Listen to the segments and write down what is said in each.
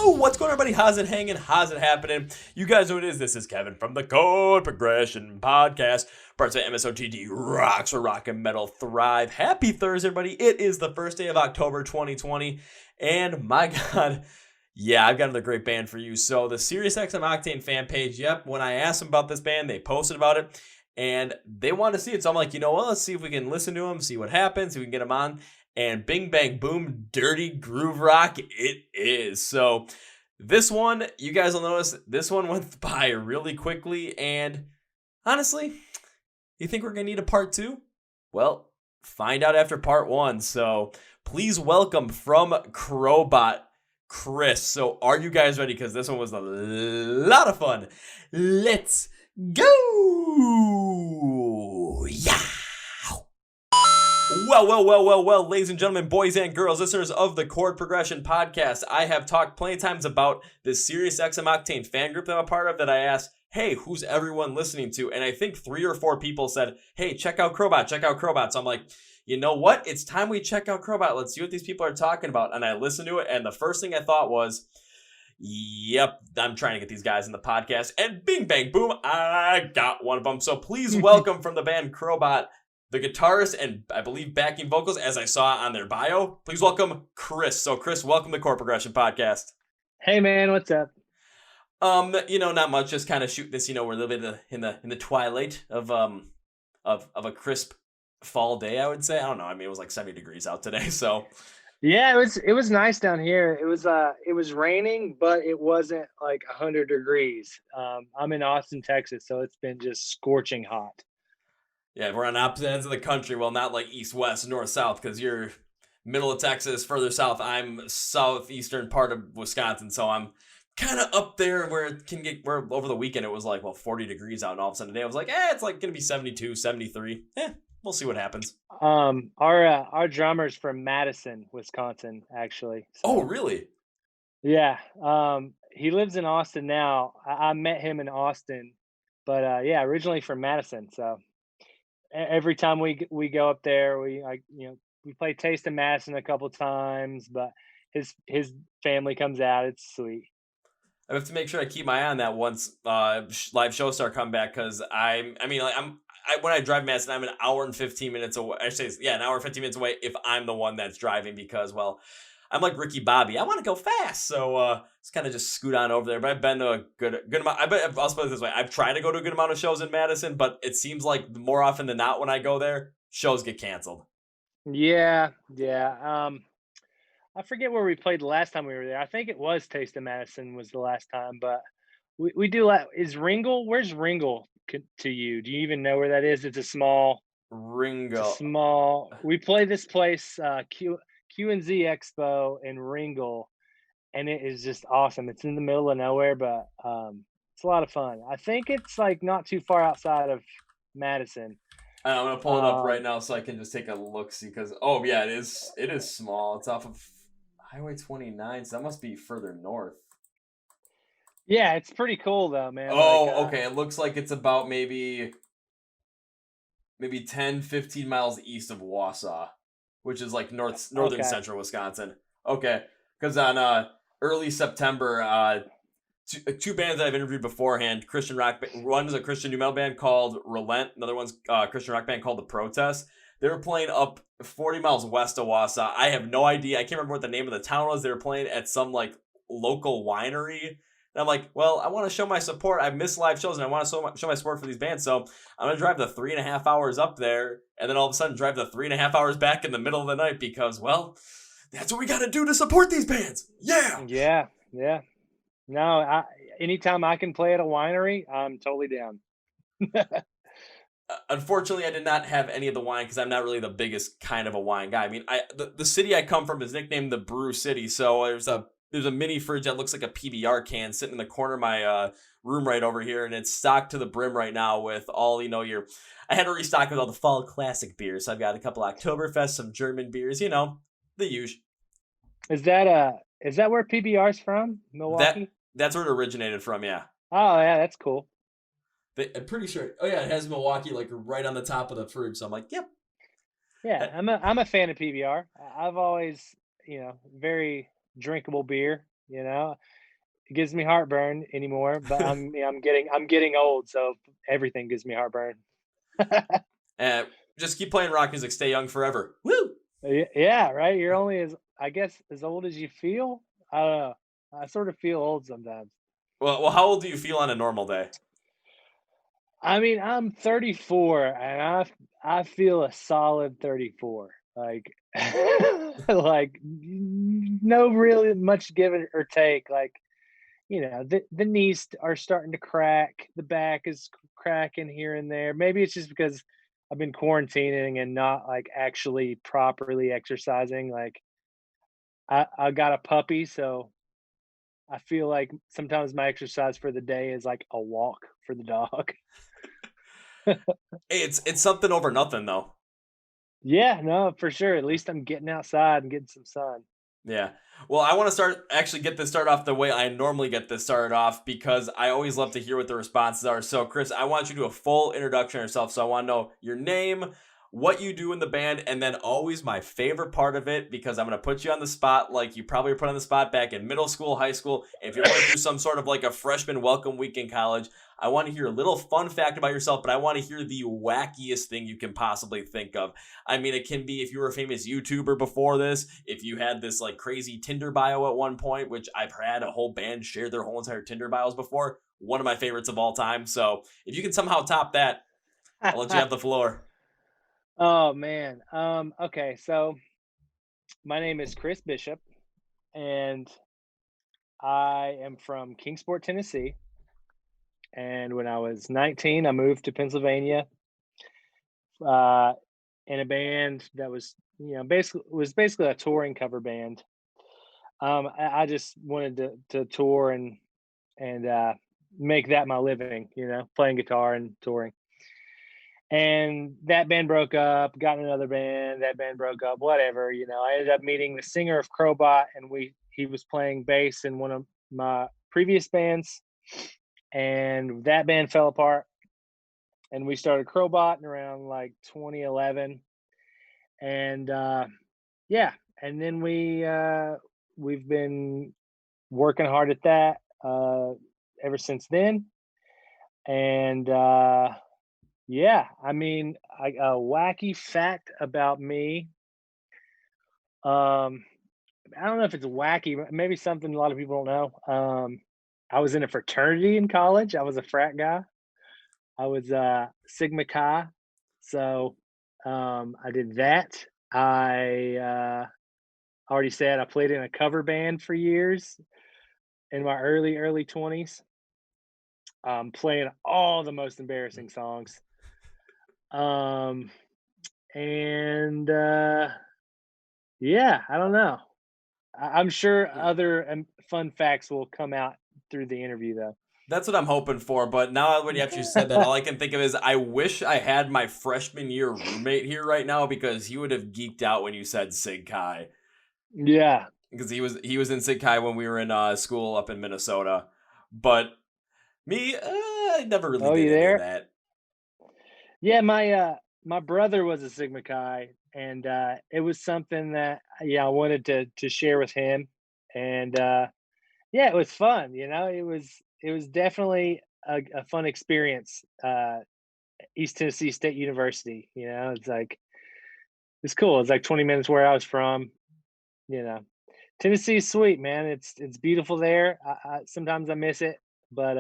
Yo, what's going on, everybody? How's it hanging? How's it happening? You guys know what it is. This is Kevin from the Chord Progression podcast. Parts of MSOTD rocks or rock and metal thrive. Happy Thursday, everybody. It is the first day of October 2020. And my God, yeah, I've got another great band for you. So the SiriusXM Octane fan page, yep, when I asked them about this band, they posted about it. And they want to see it. So I'm like, you know what? Let's see if we can listen to them, see what happens, see if we can get them on. And bing, bang, boom, dirty groove rock it is. So this one, you guys will notice, this one went by really quickly. And honestly, you think we're going to need a part two? Well, find out after part one. So please welcome from Crobot, Chris. So are you guys ready? Because this one was a lot of fun. Let's go! Yeah! Well, ladies and gentlemen, boys and girls, listeners of the Chord Progression podcast, I have talked plenty of times about this SiriusXM Octane fan group that I'm a part of that I asked, hey, who's everyone listening to? And I think 3 or 4 people said, hey, check out Crobot, check out Crobot. So I'm like, you know what? It's time we check out Crobot. Let's see what these people are talking about. And I listened to it, and the first thing I thought was, yep, I'm trying to get these guys in the podcast. And bing, bang, boom, I got one of them. So please welcome from the band Crobot, the guitarist and I believe backing vocals, as I saw on their bio. Please welcome Chris. So Chris, welcome to Chord Progression podcast. Hey man, what's up? Not much. Just kind of shooting this. We're a little bit in the twilight of a crisp fall day, I would say. I don't know. I mean, it was like 70 degrees out today, so. Yeah, it was nice down here. It was raining, but it wasn't like 100 degrees. I'm in Austin, Texas, so it's been just scorching hot. Yeah, we're on opposite ends of the country. Well, not like east, west, north, south, because you're middle of Texas, further south. I'm southeastern part of Wisconsin, so I'm kind of up there where it can get, where over the weekend it was like, 40 degrees out, and all of a sudden today I was like, it's like going to be 72, 73. We'll see what happens. Our drummer's from Madison, Wisconsin, actually. So, oh, really? Yeah. He lives in Austin now. I met him in Austin, but originally from Madison, so every time we go up there, we play Taste of Madison a couple times, but his family comes out. It's sweet. I have to make sure I keep my eye on that once live shows start coming back, because when I drive Madison, I'm an hour and 15 minutes away. Actually, an hour and 15 minutes away if I'm the one that's driving, because, well, I'm like Ricky Bobby. I want to go fast, so it's kind of just scoot on over there. But I've been to a good amount. I'll put it this way: I've tried to go to a good amount of shows in Madison, but it seems like more often than not, when I go there, shows get canceled. Yeah. I forget where we played the last time we were there. I think it was Taste of Madison was the last time, but we do. Is Ringle? Where's Ringle to you? Do you even know where that is? It's a small Ringo. We play this place, Q&Z Expo in Ringle, and it is just awesome. It's in the middle of nowhere, but it's a lot of fun. I think it's like not too far outside of Madison. I'm gonna pull it up right now so I can just take a look, see, because it is small. It's off of Highway 29, so that must be further north. Yeah, it's pretty cool though, man. Okay. It looks like it's about maybe 10, 15 miles east of Wausau, which is like northern central Wisconsin. Okay, because on early September, two bands that I've interviewed beforehand, Christian rock. One is a Christian new metal band called Relent. Another one's a Christian rock band called The Protest. They were playing up 40 miles west of Wausau. I have no idea. I can't remember what the name of the town was. They were playing at some like local winery. And I'm like, well, I want to show my support. I've missed live shows, and I want to show my support for these bands. So I'm going to drive the 3.5 hours up there, and then all of a sudden drive the 3.5 hours back in the middle of the night, because, well, that's what we got to do to support these bands. Yeah. Yeah. No, anytime I can play at a winery, I'm totally down. Unfortunately, I did not have any of the wine, because I'm not really the biggest kind of a wine guy. I mean, the city I come from is nicknamed the Brew City, so there's a mini fridge that looks like a PBR can sitting in the corner of my room right over here, and it's stocked to the brim right now with all, I had to restock with all the fall classic beers. So I've got a couple Oktoberfest, some German beers, the usual. Is that where PBR's from? Milwaukee? That's where it originated from, yeah. Oh yeah, that's cool. I'm pretty sure. Oh yeah, it has Milwaukee like right on the top of the fridge. So I'm like, yep. Yeah, I'm a fan of PBR. I've always, very drinkable beer. You know, it gives me heartburn anymore, but I'm getting old, so everything gives me heartburn. And just keep playing rock music. Stay young forever. Woo! Yeah, right. You're only as I guess as old as you feel. I don't know. I sort of feel old sometimes. Well, how old do you feel on a normal day? I mean, I'm 34 and I feel a solid 34. Like like no really much give it or take. Like, the knees are starting to crack, the back is cracking here and there. Maybe it's just because I've been quarantining and not like actually properly exercising. Like I got a puppy, so I feel like sometimes my exercise for the day is like a walk for the dog. It's something over nothing though. Yeah, no, for sure. At least I'm getting outside and getting some sun. Yeah. Well, I want to get this started off the way I normally get this started off because I always love to hear what the responses are. So, Chris, I want you to do a full introduction of yourself. So, I want to know your name, what you do in the band, and then always my favorite part of it because I'm going to put you on the spot like you probably were put on the spot back in middle school, high school. If you're going through some sort of like a freshman welcome week in college, I want to hear a little fun fact about yourself, but I want to hear the wackiest thing you can possibly think of. I mean, it can be if you were a famous YouTuber before this, if you had this like crazy Tinder bio at one point, which I've had a whole band share their whole entire Tinder bios before. One of my favorites of all time. So if you can somehow top that, I'll let you have the floor. Oh man. Okay, so my name is Chris Bishop and I am from Kingsport, Tennessee. And when I was 19, I moved to Pennsylvania uh, in a band that was, basically a touring cover band. I just wanted to tour and make that my living, playing guitar and touring. And that band broke up, got in another band, that band broke up, whatever. I ended up meeting the singer of Crobot, and he was playing bass in one of my previous bands, and that band fell apart. And we started Crobot in around like 2011, and yeah, and then we've been working hard at that ever since then. And yeah, I mean, a wacky fact about me. Um, I don't know if it's wacky, but maybe something a lot of people don't know. I was in a fraternity in college. I was a frat guy. I was Sigma Chi, so I did that. I already said I played in a cover band for years in my early 20s, playing all the most embarrassing songs. Um, and yeah, I don't know. I'm sure other fun facts will come out through the interview, though. That's what I'm hoping for. But now when you actually said that, all I can think of is I wish I had my freshman year roommate here right now because he would have geeked out when you said Sig Chi. Yeah. Because he was in Sig Chi when we were in school up in Minnesota. But me, I never really Oh, did you any of there? that. Yeah, my brother was a Sigma Chi, and it was something that I wanted to share with him, and yeah, it was fun. It was definitely a fun experience. East Tennessee State University. It's cool. It's like 20 minutes where I was from. You know, Tennessee's sweet, man. It's beautiful there. Sometimes I miss it, but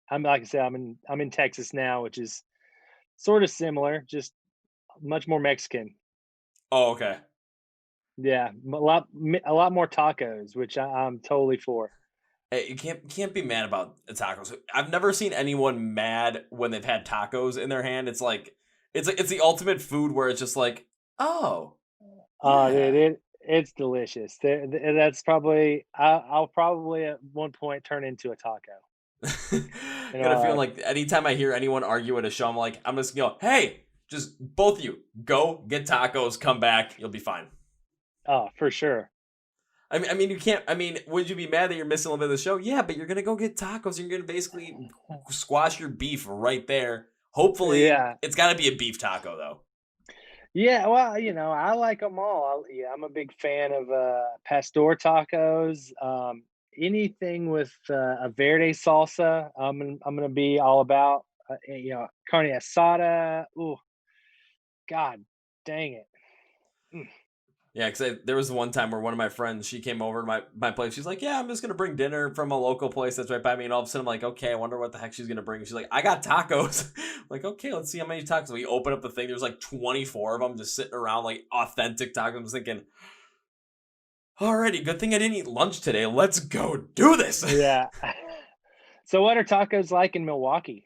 I'm like I said, I'm in Texas now, which is sort of similar, just much more Mexican. Oh, okay. Yeah, a lot more tacos, which I'm totally for. Hey, you can't be mad about tacos. I've never seen anyone mad when they've had tacos in their hand. It's the ultimate food where it's just like, oh, Dude, yeah. it's delicious. That's probably I'll probably at one point turn into a taco in Got my a feeling life. like anytime I hear anyone argue at a show, I'm just gonna go, hey, just both of you go get tacos, come back, you'll be fine. Oh, for sure. I mean, you can't. I mean, would you be mad that you're missing a little bit of the show? Yeah, but you're gonna go get tacos. You're gonna basically squash your beef right there. Hopefully, Yeah. it's got to be a beef taco though. Yeah, well, I like them all. I'm a big fan of pastor tacos. anything with a verde salsa, I'm gonna be all about. Carne asada. Ooh, God, dang it. Mm. Yeah, because there was one time where one of my friends, she came over to my place. She's like, "Yeah, I'm just gonna bring dinner from a local place that's right by me." And all of a sudden, I'm like, "Okay, I wonder what the heck she's gonna bring." She's like, "I got tacos." I'm like, okay, let's see how many tacos. We open up the thing. There's like 24 of them just sitting around, like authentic tacos. I'm thinking, alrighty, good thing I didn't eat lunch today. Let's go do this. Yeah. So, what are tacos like in Milwaukee?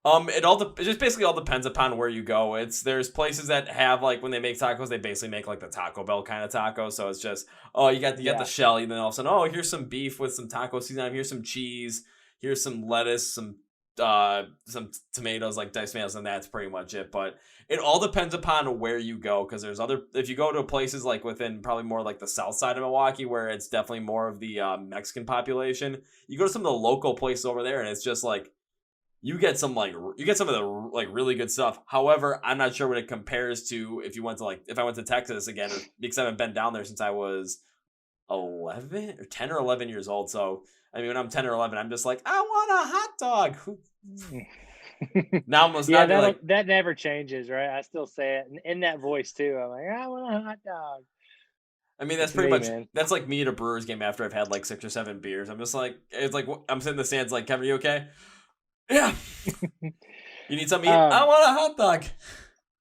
It just basically all depends upon where you go. There's places that have like when they make tacos, they basically make like the Taco Bell kind of taco. So it's just you got the Yeah. shell, and then all of a sudden, oh, here's some beef with some taco seasoning. Here's some cheese. Here's some lettuce, some tomatoes, like diced tomatoes, and that's pretty much it. But it all depends upon where you go, because there's other if you go to places like within probably more like the south side of Milwaukee, where it's definitely more of the Mexican population. You go to some of the local places over there, and it's just like you get some of the like really good stuff. However, I'm not sure what it compares to if I went to Texas again, because I haven't been down there since I was 11 or 10 or 11 years old. So I mean, when I'm 10 or 11, I'm just like, I want a hot dog. Now almost Yeah, not be like, that never changes, right? I still say it in that voice too. I'm like, I want a hot dog. I mean, That's me, man. that's like me at a Brewers game after I've had like 6 or 7 beers. I'm just like, it's like I'm sitting in the stands like, Kevin, are you okay? Yeah. You need something to eat? I Um, want a hot dog.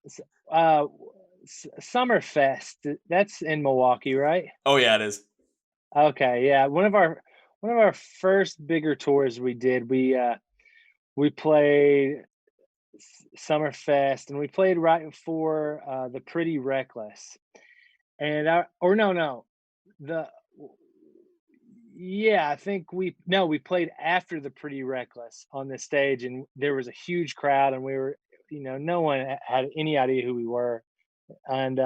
s- uh, Summerfest. That's in Milwaukee, right? Oh yeah, it is. Okay, yeah. One of our first bigger tours we did. We played Summerfest, and we played right before the Pretty Reckless. And I or no, the yeah, I think we played after the Pretty Reckless on the stage, and there was a huge crowd, and we were, no one had any idea who we were, and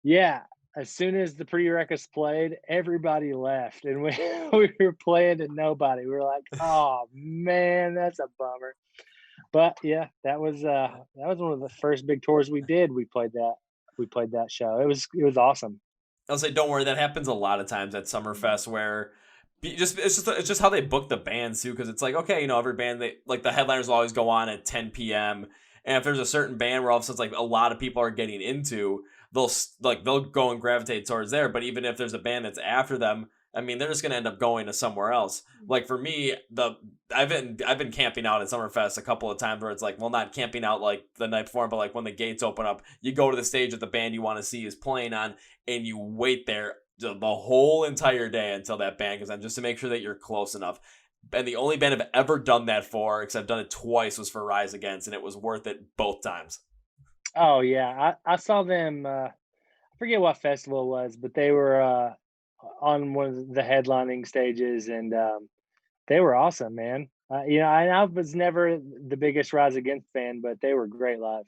yeah, as soon as the Pretty Reckless played, everybody left, and we we were playing to nobody. We were like, oh man, that's a bummer. But yeah, that was one of the first big tours we did. We played that show. It was awesome. I'll say, don't worry. That happens a lot of times at Summerfest, where it's just how they book the bands too. Because it's like, okay, every band, they like the headliners will always go on at 10 p.m. And if there's a certain band where all of a sudden like a lot of people are getting into, they'll go and gravitate towards there. But even if there's a band that's after them, I mean, they're just gonna end up going to somewhere else. Like for me, I've been camping out at Summerfest a couple of times where it's like, well, not camping out like the night before, but like when the gates open up, you go to the stage that the band you want to see is playing on, and you wait there the whole entire day until that band goes on, just to make sure that you're close enough. And the only band I've ever done that for, because I've done it twice, was for Rise Against, and it was worth it both times. Oh yeah, I saw them. I forget what festival it was, but they were on one of the headlining stages, and they were awesome, man. I was never the biggest Rise Against fan, but they were great live.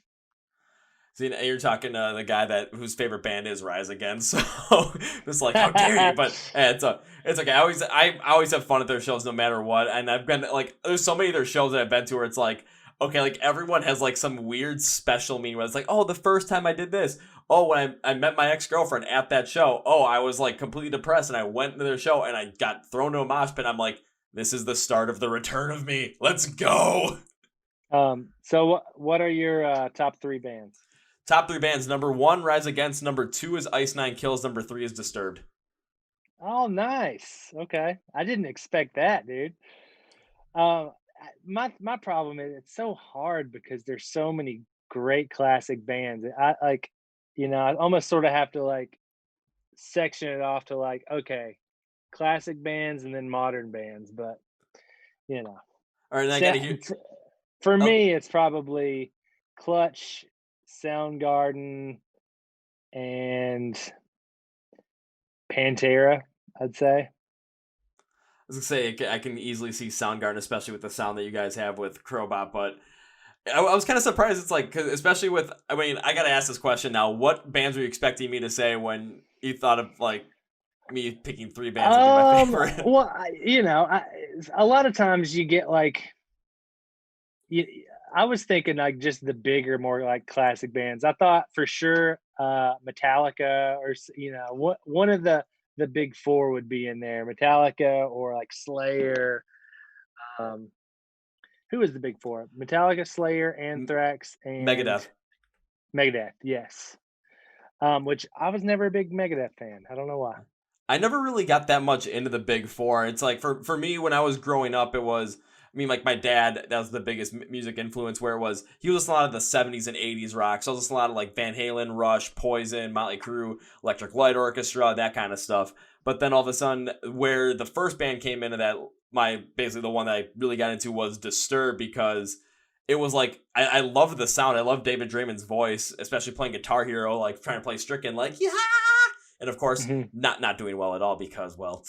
See, you're talking to the guy whose favorite band is Rise Against, so it's like, how dare you? But it's okay. I always have fun at their shows no matter what, and I've been like, there's so many of their shows that I've been to where it's like, okay, like everyone has like some weird special meaning where it's like, oh, the first time I did this, oh, when I met my ex-girlfriend at that show, oh, I was like completely depressed, and I went to their show and I got thrown to a mosh pit. I'm like, this is the start of the return of me. Let's go. So what are your top three bands? Top three bands: number one, Rise Against; number two is Ice Nine Kills; number three is Disturbed. Oh, nice. Okay, I didn't expect that, dude. My problem is it's so hard because there's so many great classic bands. I like, I almost sort of have to like section it off to like, okay, classic bands and then modern bands. But you know, All right, and I got sa- to hear. f- for Oh, me, it's probably Clutch, Soundgarden, and Pantera. I'd say. I was gonna say I can easily see Soundgarden, especially with the sound that you guys have with Crobot. But I was kind of surprised. It's like, 'cause especially with. I mean, I gotta ask this question now. What bands were you expecting me to say when you thought of like me picking three bands would be my favorite? Well, a lot of times you get like you, I was thinking like just the bigger, more like classic bands. I thought for sure Metallica or one of the the big four would be in there: Metallica or like Slayer. Um, who is the big four? Metallica, Slayer, M- Anthrax, and Megadeth. Megadeth. Yes. Which I was never a big Megadeth fan. I don't know why. I never really got that much into the big four. It's like for me when I was growing up, it was I mean like my dad that was the biggest music influence where it was he was listening a lot of the 70s and 80s rock. So I was listening a lot of like Van Halen, Rush, Poison, Motley Crue, Electric Light Orchestra, that kind of stuff. But then all of a sudden where the first band came into that my basically the one that I really got into was Disturbed because it was like I loved the sound. I loved David Draymond's voice, especially playing Guitar Hero, like trying to play Stricken, like yeah, and of course Mhm. not doing well at all because well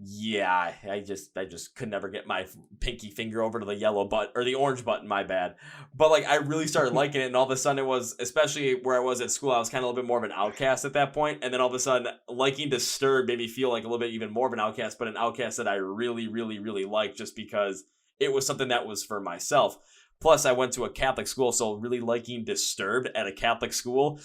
yeah I just could never get my pinky finger over to the yellow button or the orange button, my bad. But like I really started liking it, and all of a sudden it was, especially where I was at school, I was kind of a little bit more of an outcast at that point, and then all of a sudden liking Disturbed made me feel like a little bit even more of an outcast, but an outcast that I really really really liked just because it was something that was for myself. Plus I went to a Catholic school, so really liking Disturbed at a Catholic school,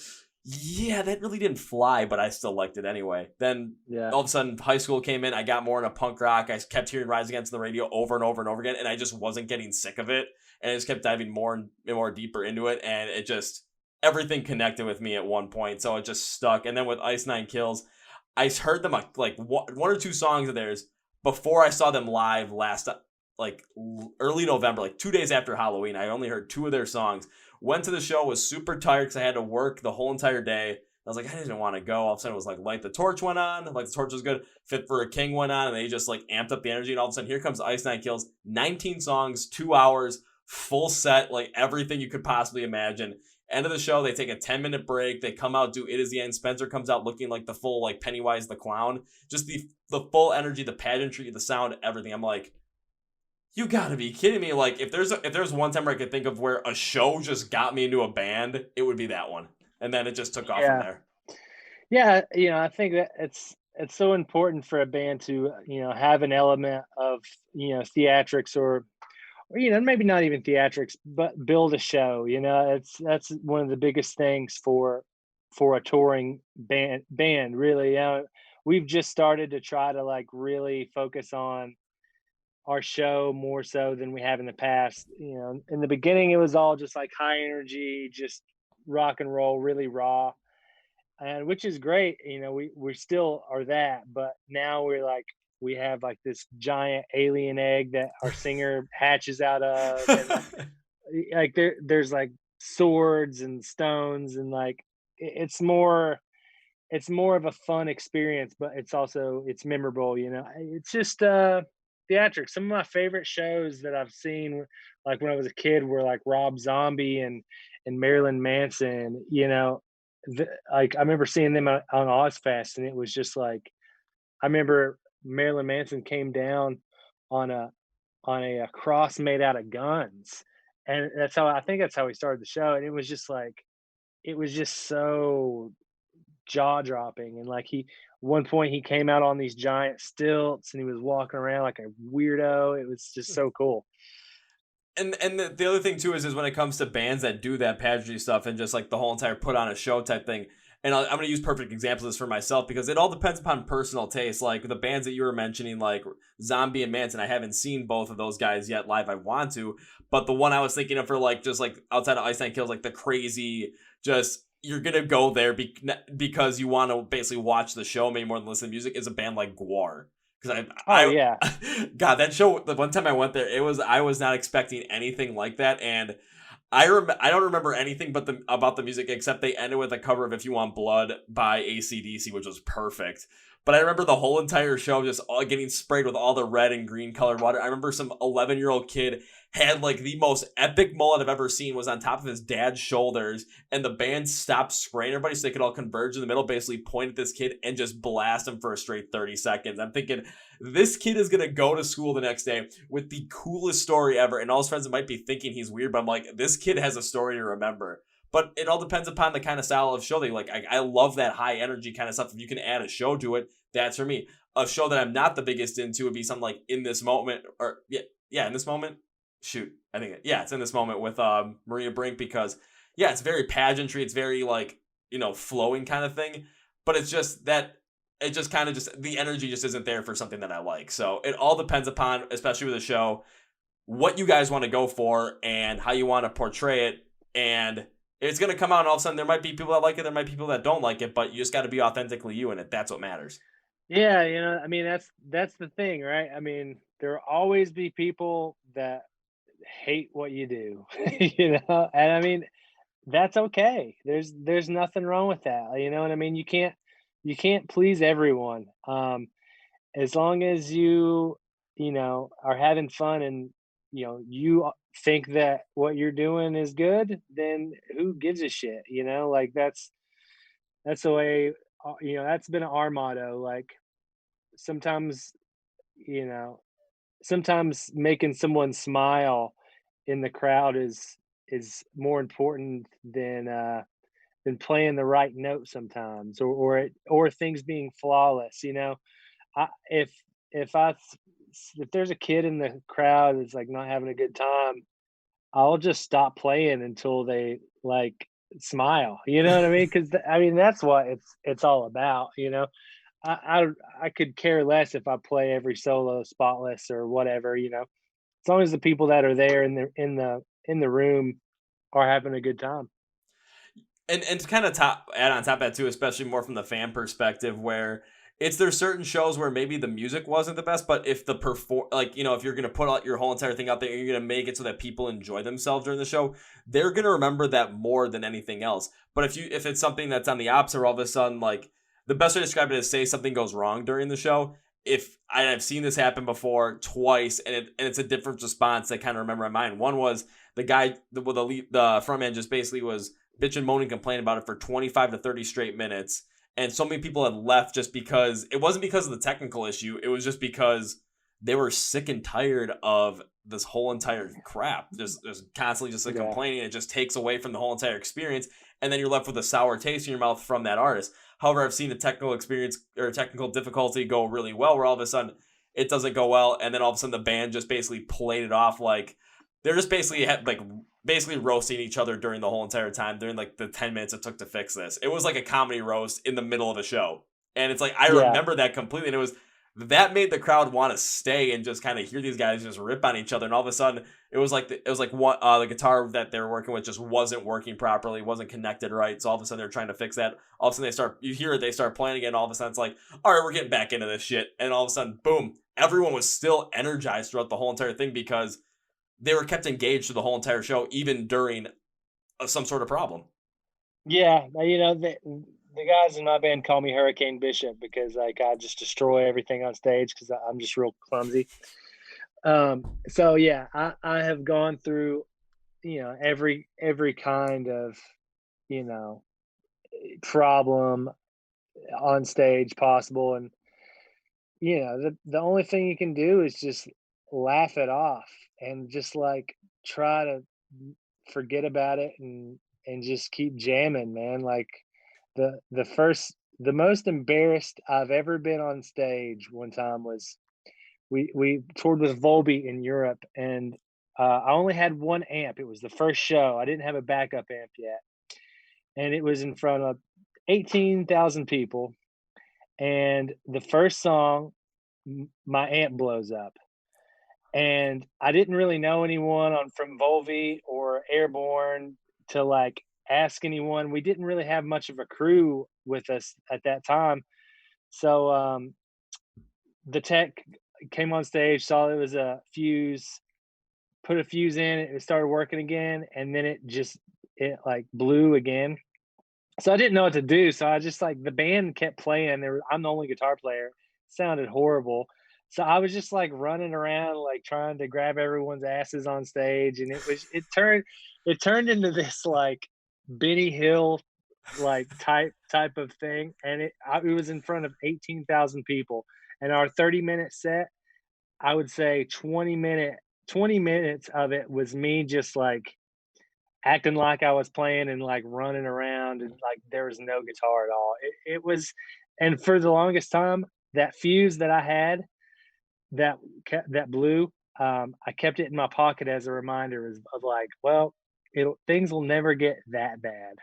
yeah, that really didn't fly, but I still liked it anyway. Then Yeah. all of a sudden, high school came in. I got more into punk rock. I kept hearing Rise Against the radio over and over and over again, and I just wasn't getting sick of it. And I just kept diving more and more deeper into it, and it just everything connected with me at one point, so it just stuck. And then with Ice Nine Kills, I heard them like one or two songs of theirs before I saw them live last like early November, like 2 days after Halloween. I only heard two of their songs. Went to the show, was super tired because I had to work the whole entire day. I was like, I didn't want to go. All of a sudden, it was like Light the Torch went on. Like the Torch was good. Fit for a King went on, and they just like amped up the energy. And all of a sudden, here comes Ice Nine Kills. 19 songs, 2 hours, full set, like everything you could possibly imagine. End of the show, they take a 10-minute break. They come out, do It Is the End. Spencer comes out looking like the full like Pennywise the Clown. Just the full energy, the pageantry, the sound, everything. I'm like, you gotta be kidding me. Like if there's one time where I could think of where a show just got me into a band, it would be that one. And then it just took off from Yeah. there. Yeah. I think that it's so important for a band to have an element of theatrics or maybe not even theatrics, but build a show. That's one of the biggest things for a touring band really. We've just started to try to like really focus on our show more so than we have in the past. In the beginning it was all just like high energy, just rock and roll, really raw, and which is great. We still are that, but now we have like this giant alien egg that our singer hatches out of, and like there's like swords and stones, and like it's more of a fun experience, but it's memorable. It's just theatrics. Some of my favorite shows that I've seen, like when I was a kid, were like Rob Zombie and Marilyn Manson. Like I remember seeing them on Ozfest, and it was just like I remember Marilyn Manson came down on a cross made out of guns, and that's how he started the show, and it was just so jaw dropping. And like one point he came out on these giant stilts and he was walking around like a weirdo. It was just so cool. And the other thing too is when it comes to bands that do that pageantry stuff and just like the whole entire put on a show type thing. And I'm going to use perfect examples of this for myself because it all depends upon personal taste. Like the bands that you were mentioning, like Zombie and Manson, I haven't seen both of those guys yet live. I want to, but the one I was thinking of for like just like outside of Ice Nine Kills, like the crazy, just you're gonna go there because you want to basically watch the show maybe more than listen to music is a band like Gwar. Because Oh yeah. God, that show. The one time I went there, I was not expecting anything like that, and I don't remember anything about the music except they ended with a cover of "If You Want Blood" by AC/DC, which was perfect. But I remember the whole entire show just all getting sprayed with all the red and green colored water. I remember some 11-year-old kid had like the most epic mullet I've ever seen, was on top of his dad's shoulders, and the band stopped spraying everybody so they could all converge in the middle, basically point at this kid and just blast him for a straight 30 seconds. I'm thinking, this kid is going to go to school the next day with the coolest story ever, and all his friends might be thinking he's weird, but I'm like, this kid has a story to remember. But it all depends upon the kind of style of show they like. I love that high energy kind of stuff. If you can add a show to it, that's for me. A show that I'm not the biggest into would be something like In This Moment, or In This Moment. Shoot, I think it's In This Moment with Maria Brink, because it's very pageantry. It's very like flowing kind of thing. But it's just that it just kind of just the energy just isn't there for something that I like. So it all depends upon, especially with a show, what you guys want to go for and how you want to portray it. And it's going to come out, and all of a sudden there might be people that like it, there might be people that don't like it, but you just got to be authentically you in it. That's what matters. Yeah, I mean, that's the thing, right? I mean, there will always be people that hate what you do, and I mean, that's okay. There's nothing wrong with that. You know what I mean? You can't please everyone. As long as are having fun and you think that what you're doing is good, then who gives a shit? Like that's the way. That's been our motto. Like sometimes, you know, sometimes making someone smile in the crowd is more important than playing the right note sometimes, or things being flawless. I, if there's a kid in the crowd that's like not having a good time, I'll just stop playing until they like smile. You know what I mean? Because I mean that's what it's all about. I, I I could care less if I play every solo spotless or whatever. As long as the people that are there in the room are having a good time. And to kind of top add on top of that too, especially more from the fan perspective, where there's certain shows where maybe the music wasn't the best, but if the if you're gonna put out your whole entire thing out there, you're gonna make it so that people enjoy themselves during the show, they're gonna remember that more than anything else. But if it's something that's on the opposite, or all of a sudden, like, the best way to describe it is, say something goes wrong during the show. If I've seen this happen before twice, and it's a different response, I kind of remember in mind. One was the guy, the front man just basically was bitching, moaning, complaining about it for 25 to 30 straight minutes. And so many people had left just because it wasn't because of the technical issue. It was just because they were sick and tired of this whole entire crap. Just constantly just like Yeah. complaining. It just takes away from the whole entire experience. And then you're left with a sour taste in your mouth from that artist. However, I've seen a technical experience or technical difficulty go really well, where all of a sudden it doesn't go well. And then all of a sudden the band just basically played it off like they're just basically roasting each other during the whole entire time, during like the 10 minutes it took to fix this. It was like a comedy roast in the middle of a show. And it's like, I Yeah. remember that completely. And that made the crowd want to stay and just kind of hear these guys just rip on each other. And all of a sudden it was like the guitar that they were working with just wasn't working properly, wasn't connected right. So all of a sudden they're trying to fix that. All of a sudden they start playing again. All of a sudden it's like, all right, we're getting back into this shit. And all of a sudden, boom, everyone was still energized throughout the whole entire thing because they were kept engaged through the whole entire show, even during some sort of problem. Yeah. The guys in my band call me Hurricane Bishop because like I just destroy everything on stage because I'm just real clumsy. So yeah, I have gone through every kind of you know problem on stage possible, and the only thing you can do is just laugh it off and just like try to forget about it and just keep jamming, man. Like the most embarrassed I've ever been on stage one time was we toured with Volbeat in Europe, and I only had one amp. It was the first show. I didn't have a backup amp yet, and it was in front of 18,000 people. And the first song, my amp blows up, and I didn't really know anyone on from Volbeat or Airborne to like ask anyone. We didn't really have much of a crew with us at that time, so the tech came on stage, saw it was a fuse, put a fuse in it, it started working again, and then it like blew again. So I didn't know what to do. So I just like the band kept playing. I'm the only guitar player. It sounded horrible. So I was just like running around, like trying to grab everyone's asses on stage, and it turned into this like Benny Hill like type of thing, and it was in front of 18,000 people, and our 30-minute set, I would say 20 minutes of it was me just like acting like I was playing and like running around and like there was no guitar at all. It was, and for the longest time, that fuse that I had that blew, I kept it in my pocket as a reminder of like, well, things will never get that bad.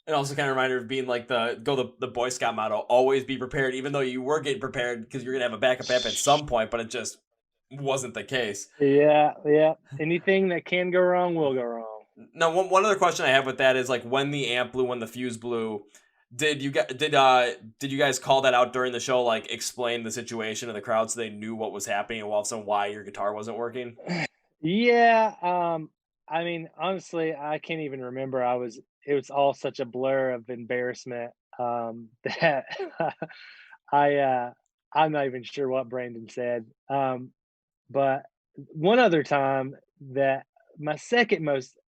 And also kind of reminder of being like the Boy Scout motto, always be prepared, even though you were getting prepared because you're gonna have a backup app at some point, but it just wasn't the case. Yeah, yeah. Anything that can go wrong will go wrong. Now, one other question I have with that is like when the amp blew, when the fuse blew, did you guys call that out during the show? Like explain the situation to the crowd so they knew what was happening and all of a sudden why your guitar wasn't working? Yeah, I mean, honestly, I can't even remember. It was all such a blur of embarrassment, that I, I'm not even sure what Brandon said. But one other time that my second most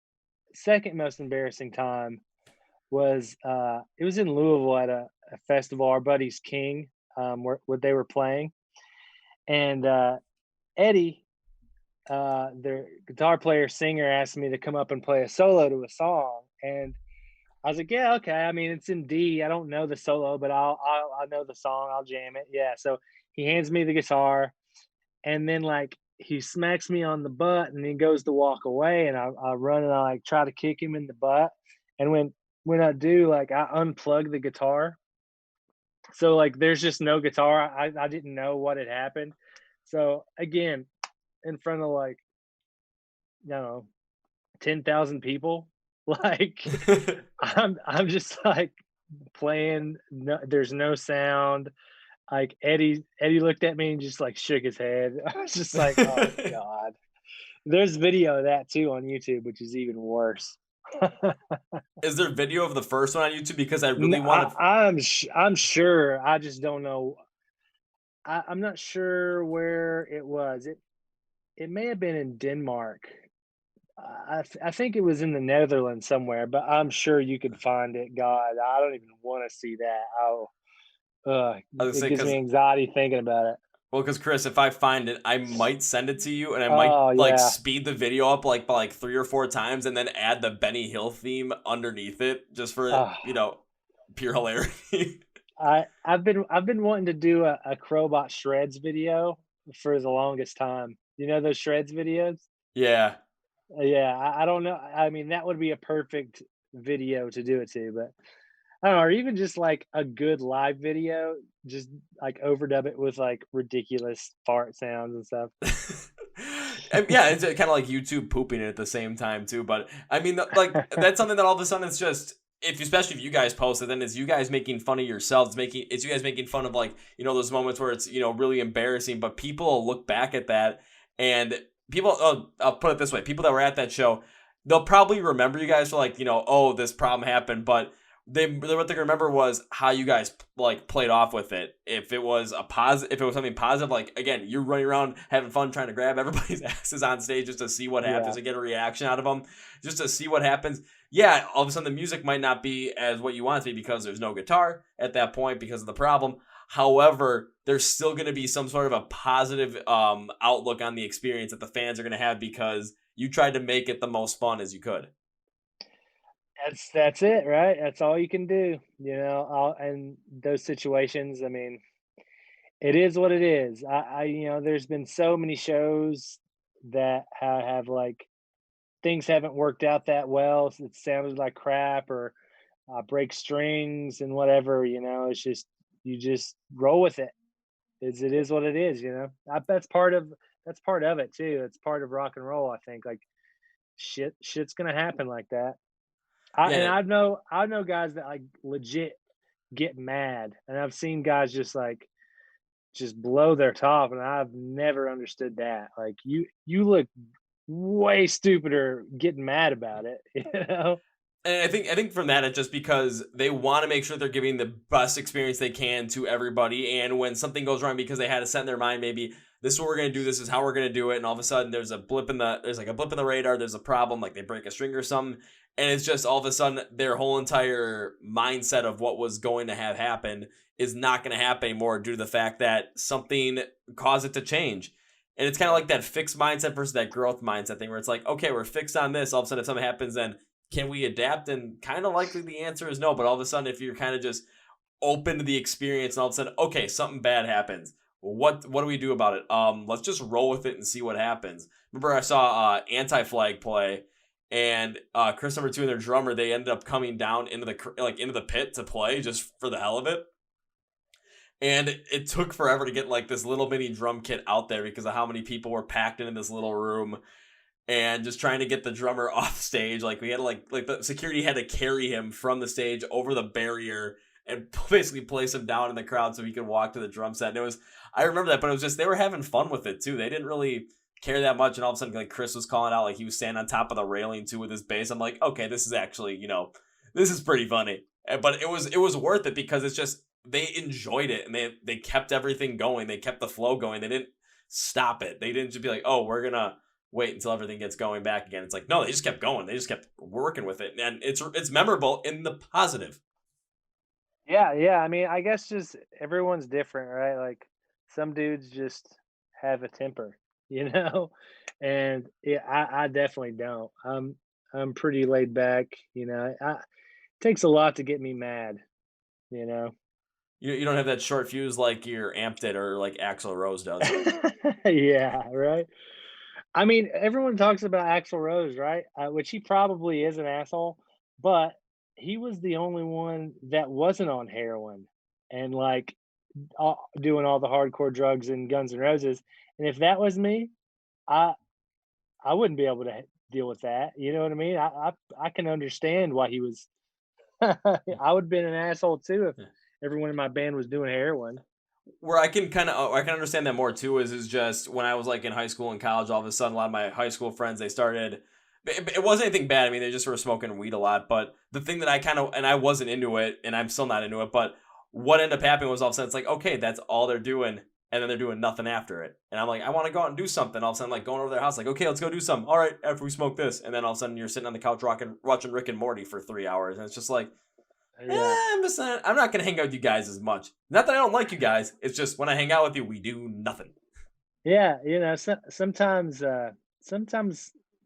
embarrassing time was, it was in Louisville at a festival, our buddies King, where they were playing, and, Eddie, their guitar player singer asked me to come up and play a solo to a song, and I was like, yeah, okay. I mean, it's in D. I don't know the solo, but I know the song. I'll jam it. Yeah. So he hands me the guitar, and then like he smacks me on the butt, and he goes to walk away, and I run and I like try to kick him in the butt, and when I do, like I unplug the guitar, so like there's just no guitar. I didn't know what had happened, so again, in front of like, you know, 10,000 people, like I'm just like playing. No, there's no sound. Like Eddie looked at me and just like shook his head. I was just like, oh god. There's video of that too on YouTube, which is even worse. Is there video of the first one on YouTube? Because I No, really want to. I'm sure. I just don't know. I'm not sure where it was. It may have been in Denmark. I think it was in the Netherlands somewhere, but I'm sure you could find it. God, I don't even want to see that. Oh, I was it gonna say gives me because anxiety thinking about it. Chris, if I find it, I might send it to you, and I might Oh like yeah. speed the video up like by like 3 or 4 times, and then add the Benny Hill theme underneath it, just for Oh, pure hilarity. I've been wanting to do a Crobot shreds video for the longest time. You know those shreds videos? Yeah. Yeah, I don't know. I mean, that would be a perfect video to do it to, but I don't know, or even just like a good live video, just like overdub it with like ridiculous fart sounds and stuff. And yeah, it's kind of like YouTube pooping it at the same time too. But I mean, like that's something that all of a sudden it's just if especially if you guys post it, then it's you guys making fun of yourselves, making it's you guys making fun of like those moments where it's really embarrassing. But people will look back at that and people. Oh, I'll put it this way: people that were at that show, they'll probably remember you guys for like oh this problem happened, but what they remember was how you guys like played off with it. If it was if it was something positive, like again, you're running around having fun trying to grab everybody's asses on stage just to see what happens Yeah. and get a reaction out of them, just to see what happens. Yeah, all of a sudden the music might not be as what you want it to be because there's no guitar at that point because of the problem. However, there's still going to be some sort of a positive outlook on the experience that the fans are going to have because you tried to make it the most fun as you could. That's it, right? That's all you can do, you know. And those situations, I mean, it is what it is. There's been so many shows that have like things haven't worked out that well. So it sounded like crap, or break strings and whatever. You know, it's just you just roll with it. It is what it is. You know, that's part of it too. It's part of rock and roll. I think like shit's gonna happen like that. Yeah, I know guys that like legit get mad, and I've seen guys just blow their top, and I've never understood that. Like you look way stupider getting mad about it, you know? and I think from that it's just because they want to make sure they're giving the best experience they can to everybody. And when something goes wrong because they had to set in their mind, maybe this is what we're gonna do, this is how we're gonna do it, and all of a sudden there's like a blip in the radar, there's a problem, like they break a string or something, and it's just all of a sudden their whole entire mindset of what was going to have happen is not going to happen anymore due to the fact that something caused it to change. And it's kind of like that fixed mindset versus that growth mindset thing where it's like, okay, we're fixed on this. All of a sudden, if something happens, then can we adapt? And kind of likely the answer is no. But all of a sudden, if you're kind of just open to the experience and all of a sudden, okay, something bad happens. What do we do about it? Let's just roll with it and see what happens. Remember, I saw Anti-Flag play, and Chris number 2 and their drummer, they ended up coming down into the pit to play just for the hell of it. And it took forever to get like this little mini drum kit out there because of how many people were packed into this little room, and just trying to get the drummer off stage. Like we had to like the security had to carry him from the stage over the barrier and basically place him down in the crowd so he could walk to the drum set. And I remember that, but it was just, they were having fun with it too. They didn't really care that much. And all of a sudden, like Chris was calling out, like he was standing on top of the railing too with his bass. I'm like, okay, this is actually, this is pretty funny. But it was worth it because it's just, they enjoyed it and they kept everything going. They kept the flow going. They didn't stop it. They didn't just be like, oh, we're gonna wait until everything gets going back again. It's like, no, they just kept going. They just kept working with it, and it's memorable in the positive. Yeah. I mean, I guess just everyone's different, right? Like some dudes just have a temper, you know, and yeah, I definitely don't. I'm pretty laid back, it takes a lot to get me mad, you know. You don't have that short fuse like your amp did or like Axl Rose does. Yeah, right. I mean, everyone talks about Axl Rose, right? Which he probably is an asshole, but he was the only one that wasn't on heroin and like doing all the hardcore drugs and Guns N' Roses. And if that was me, I I wouldn't be able to deal with that. You know what I mean? I can understand why he was. I would have been an asshole too if Yeah. everyone in my band was doing heroin. Where I can understand that more too is just when I was like in high school and college, all of a sudden a lot of my high school friends, they started, it wasn't anything bad. I mean, they just were smoking weed a lot. But the thing that and I wasn't into it, and I'm still not into it, but what ended up happening was all of a sudden it's like, okay, that's all they're doing. And then they're doing nothing after it. And I'm like, I want to go out and do something. All of a sudden, like going over their house, like, okay, let's go do something. All right, after we smoke this. And then all of a sudden you're sitting on the couch watching Rick and Morty for 3 hours. And it's just like, Yeah, I'm not gonna hang out with you guys as much. Not that I don't like you guys. It's just when I hang out with you, we do nothing. yeah. Sometimes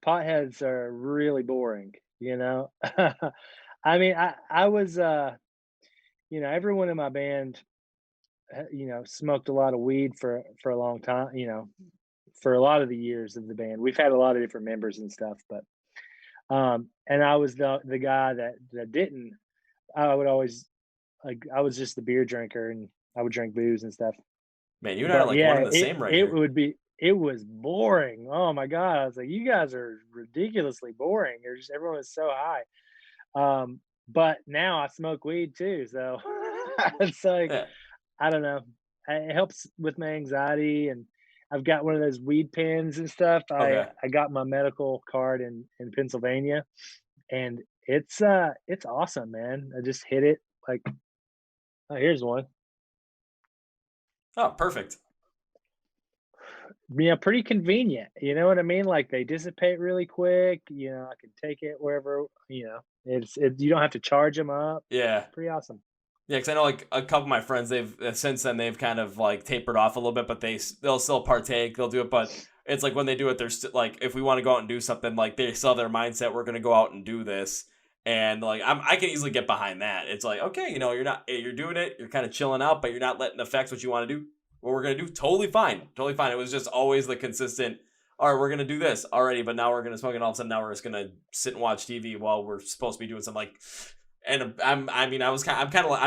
potheads are really boring. You know, I mean, I was everyone in my band smoked a lot of weed for a long time. For a lot of the years of the band, we've had a lot of different members and stuff, but and I was the guy that didn't. I would always like I was just the beer drinker and I would drink booze and stuff. Man, you and I are But like one yeah, and the same right it here. would be it was boring. Oh my god. I was like, you guys are ridiculously boring. You're just everyone is so high. But now I smoke weed too, so it's like Yeah. I don't know. It helps with my anxiety and I've got one of those weed pens and stuff. I Okay. I got my medical card in Pennsylvania and it's awesome, man. I just hit it like, oh, here's one. Oh, perfect. Yeah, pretty convenient. You know what I mean? Like they dissipate really quick. I can take it wherever. You don't have to charge them up. Yeah. It's pretty awesome. Yeah, because I know like a couple of my friends, they've since then they've kind of like tapered off a little bit, but they'll still partake, they'll do it. But it's like when they do it, they're still like, if we want to go out and do something, like they still have their mindset, we're gonna go out and do this, and like I can easily get behind that. It's like, okay, you're doing it, you're kind of chilling out, but you're not letting it affect what you want to do. What we're gonna do, totally fine, totally fine. It was just always the consistent. All right, we're gonna do this already, but now we're gonna smoke, and all of a sudden now we're just gonna sit and watch TV while we're supposed to be doing something like. And I'm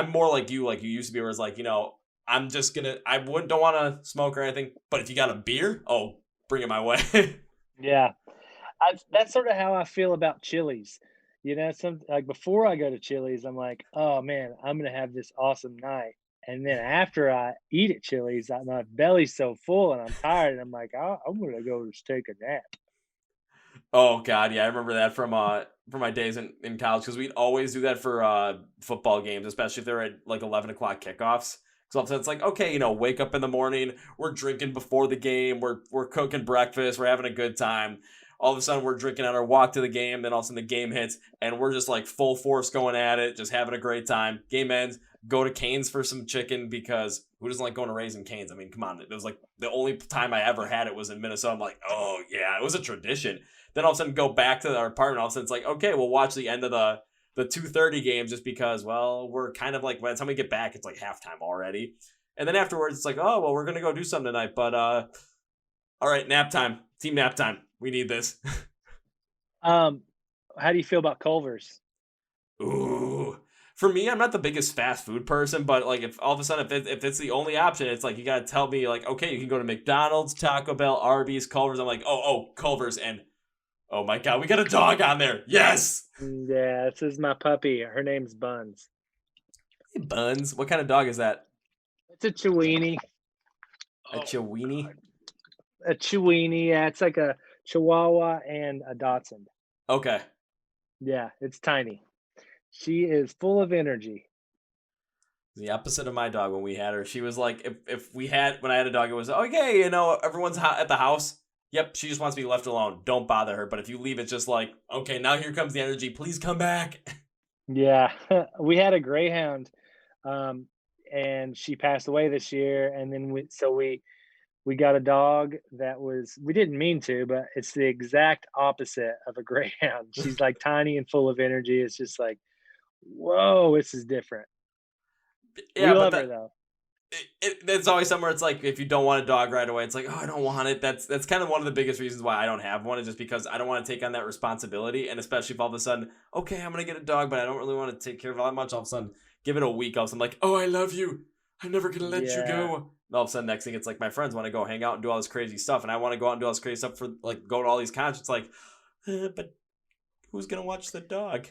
more like you used to be, where it's like, I wouldn't don't want to smoke or anything, but if you got a beer, oh, bring it my way. Yeah, that's sort of how I feel about Chili's. Some like before I go to Chili's, I'm like, oh man, I'm gonna have this awesome night. And then after I eat at Chili's, my belly's so full and I'm tired, and I'm like, I'm gonna go just take a nap. Oh God, yeah, I remember that from my days in college, because we'd always do that for football games, especially if they're at like 11 o'clock kickoffs. So all of a sudden it's like, okay, wake up in the morning, we're drinking before the game, we're cooking breakfast, we're having a good time. All of a sudden we're drinking on our walk to the game, then all of a sudden the game hits, and we're just like full force going at it, just having a great time. Game ends, go to Cane's for some chicken, because who doesn't like going to Raising Cane's? I mean, come on, it was like the only time I ever had it was in Minnesota. I'm like, oh yeah, it was a tradition. Then all of a sudden go back to our apartment. All of a sudden it's like, okay, we'll watch the end of the 2:30 game, just because, well, we're kind of like, by the time we get back, it's like halftime already. And then afterwards, it's like, oh, well, we're going to go do something tonight. But all right, nap time. Team nap time. We need this. How do you feel about Culver's? Ooh. For me, I'm not the biggest fast food person, but like if all of a sudden if it's the only option, it's like you gotta tell me like, okay, you can go to McDonald's, Taco Bell, Arby's, Culver's. I'm like, oh, Culver's, and oh my god, we got a dog on there. Yes. Yeah, this is my puppy. Her name's Buns. Hey, Buns. What kind of dog is that? It's a Chiweenie. A Oh Chiweenie? God, a Chiweenie. Yeah, it's like a Chihuahua and a Dachshund. Okay. Yeah, it's tiny. She is full of energy. The opposite of my dog when we had her. She was like, if we had when I had a dog, it was okay, everyone's at the house. Yep, she just wants to be left alone. Don't bother her. But if you leave, it's just like, okay, now here comes the energy. Please come back. Yeah, we had a Greyhound, um, and she passed away this year. And then we got a dog that was we didn't mean to, but it's the exact opposite of a Greyhound. She's like tiny and full of energy. It's just like, whoa, this is different. We Yeah, but love her that though. it's always somewhere. It's like if you don't want a dog right away, it's like, oh, I don't want it. That's kind of one of the biggest reasons why I don't have one is just because I don't want to take on that responsibility, and especially if all of a sudden, okay, I'm gonna get a dog, but I don't really want to take care of it that much. All of a sudden, give it a week. All of a sudden, like, oh, I love you. I'm never gonna let you Yeah, go. And all of a sudden, next thing, it's like my friends want to go hang out and do all this crazy stuff, and I want to go out and do all this crazy stuff for like go to all these concerts. Like, but who's gonna watch the dog?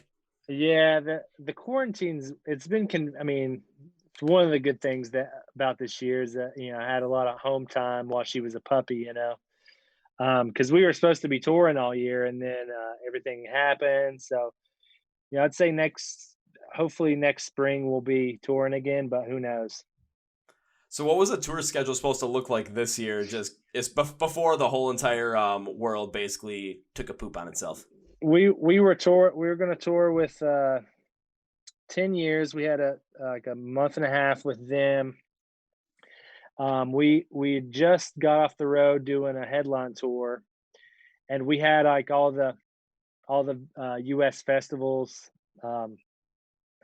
yeah. The quarantines. It's been. I mean, it's one of the good things that about this year is that I had a lot of home time while she was a puppy. Because we were supposed to be touring all year, and then everything happened. So I'd say hopefully next spring we'll be touring again, but who knows? So, what was the tour schedule supposed to look like this year? Just it's before the whole entire world basically took a poop on itself. We were going to tour with 10 years. We had a like a month and a half with them. We just got off the road doing a headline tour, and we had like all the U.S. festivals, um,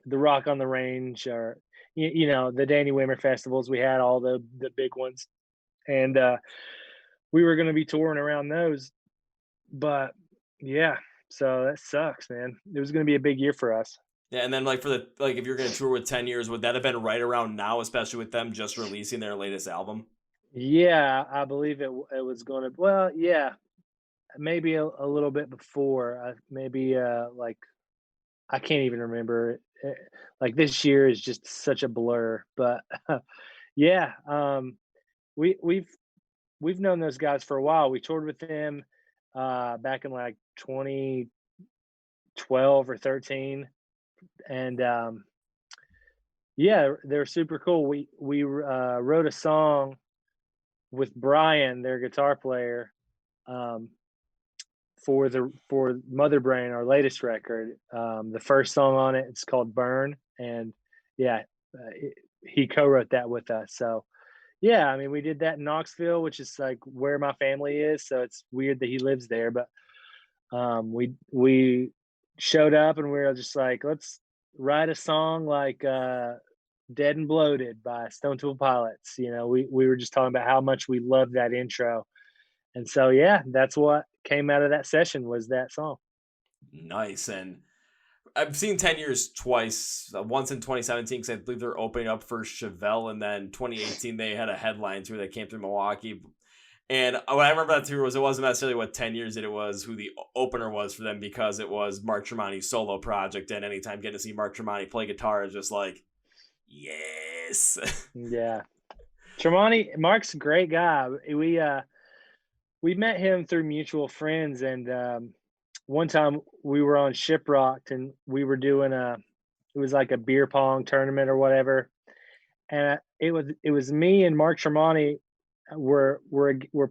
the Rock on the Range, or the Danny Wimmer festivals. We had all the big ones, and we were going to be touring around those. But yeah, so that sucks, man. It was going to be a big year for us. Yeah, and then like for the like if you're gonna tour with 10 years, would that have been right around now, especially with them just releasing their latest album? Yeah, I believe it was going to. Well, yeah, maybe a little bit before. Maybe like I can't even remember. Like this year is just such a blur. But yeah, we we've known those guys for a while. We toured with them back in like 2012 or 13, and yeah, they're super cool. We wrote a song with Brian, their guitar player, um, for Mother Brain, our latest record. The first song on it, it's called Burn, and yeah, he co-wrote that with us. So yeah, I mean, we did that in Knoxville, which is like where my family is. So it's weird that he lives there, but we showed up and we were just like, let's write a song like "Dead and Bloated" by Stone Temple Pilots. We were just talking about how much we love that intro, and so yeah, that's what came out of that session was that song. Nice. And I've seen 10 years twice. Once in 2017 because I believe they're opening up for Chevelle, and then 2018 they had a headline tour that came through Milwaukee. And what I remember that tour was it wasn't necessarily what 10 years did. It was who the opener was for them because it was Mark Tremonti's solo project. And anytime getting to see Mark Tremonti play guitar is just like, yes. Yeah, Tremonti, Mark's a great guy. We met him through mutual friends, and one time we were on Shiprocked, and we were doing it was like a beer pong tournament or whatever, and it was me and Mark Tremonti were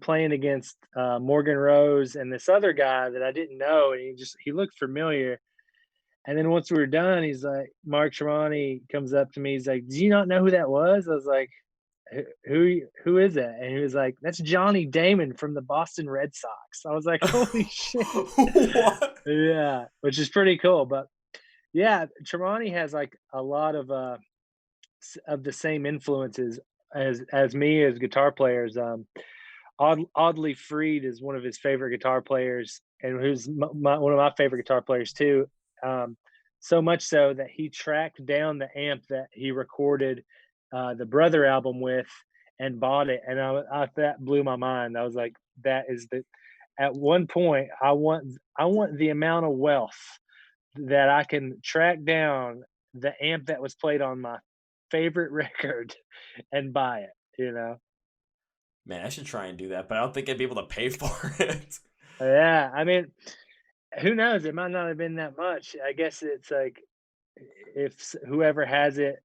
playing against Morgan Rose and this other guy that I didn't know, and he looked familiar. And then once we were done, he's like, Mark Tremonti comes up to me, he's like, "Do you not know who that was?" I was like, who is that?" And he was like, "That's Johnny Damon from the Boston Red Sox." I was like, "Holy shit!" What? Yeah, which is pretty cool. But yeah, Tremonti has like a lot of the same influences as me as guitar players. Oddly Freed is one of his favorite guitar players, and who's one of my favorite guitar players too. Um, so much so that he tracked down the amp that he recorded the Brother album with and bought it, and that blew my mind. I was like, that is the. At one point, I want the amount of wealth that I can track down the amp that was played on my favorite record and buy it. You know. Man, I should try and do that, but I don't think I'd be able to pay for it. Yeah, I mean, who knows? It might not have been that much. I guess it's like if whoever has it,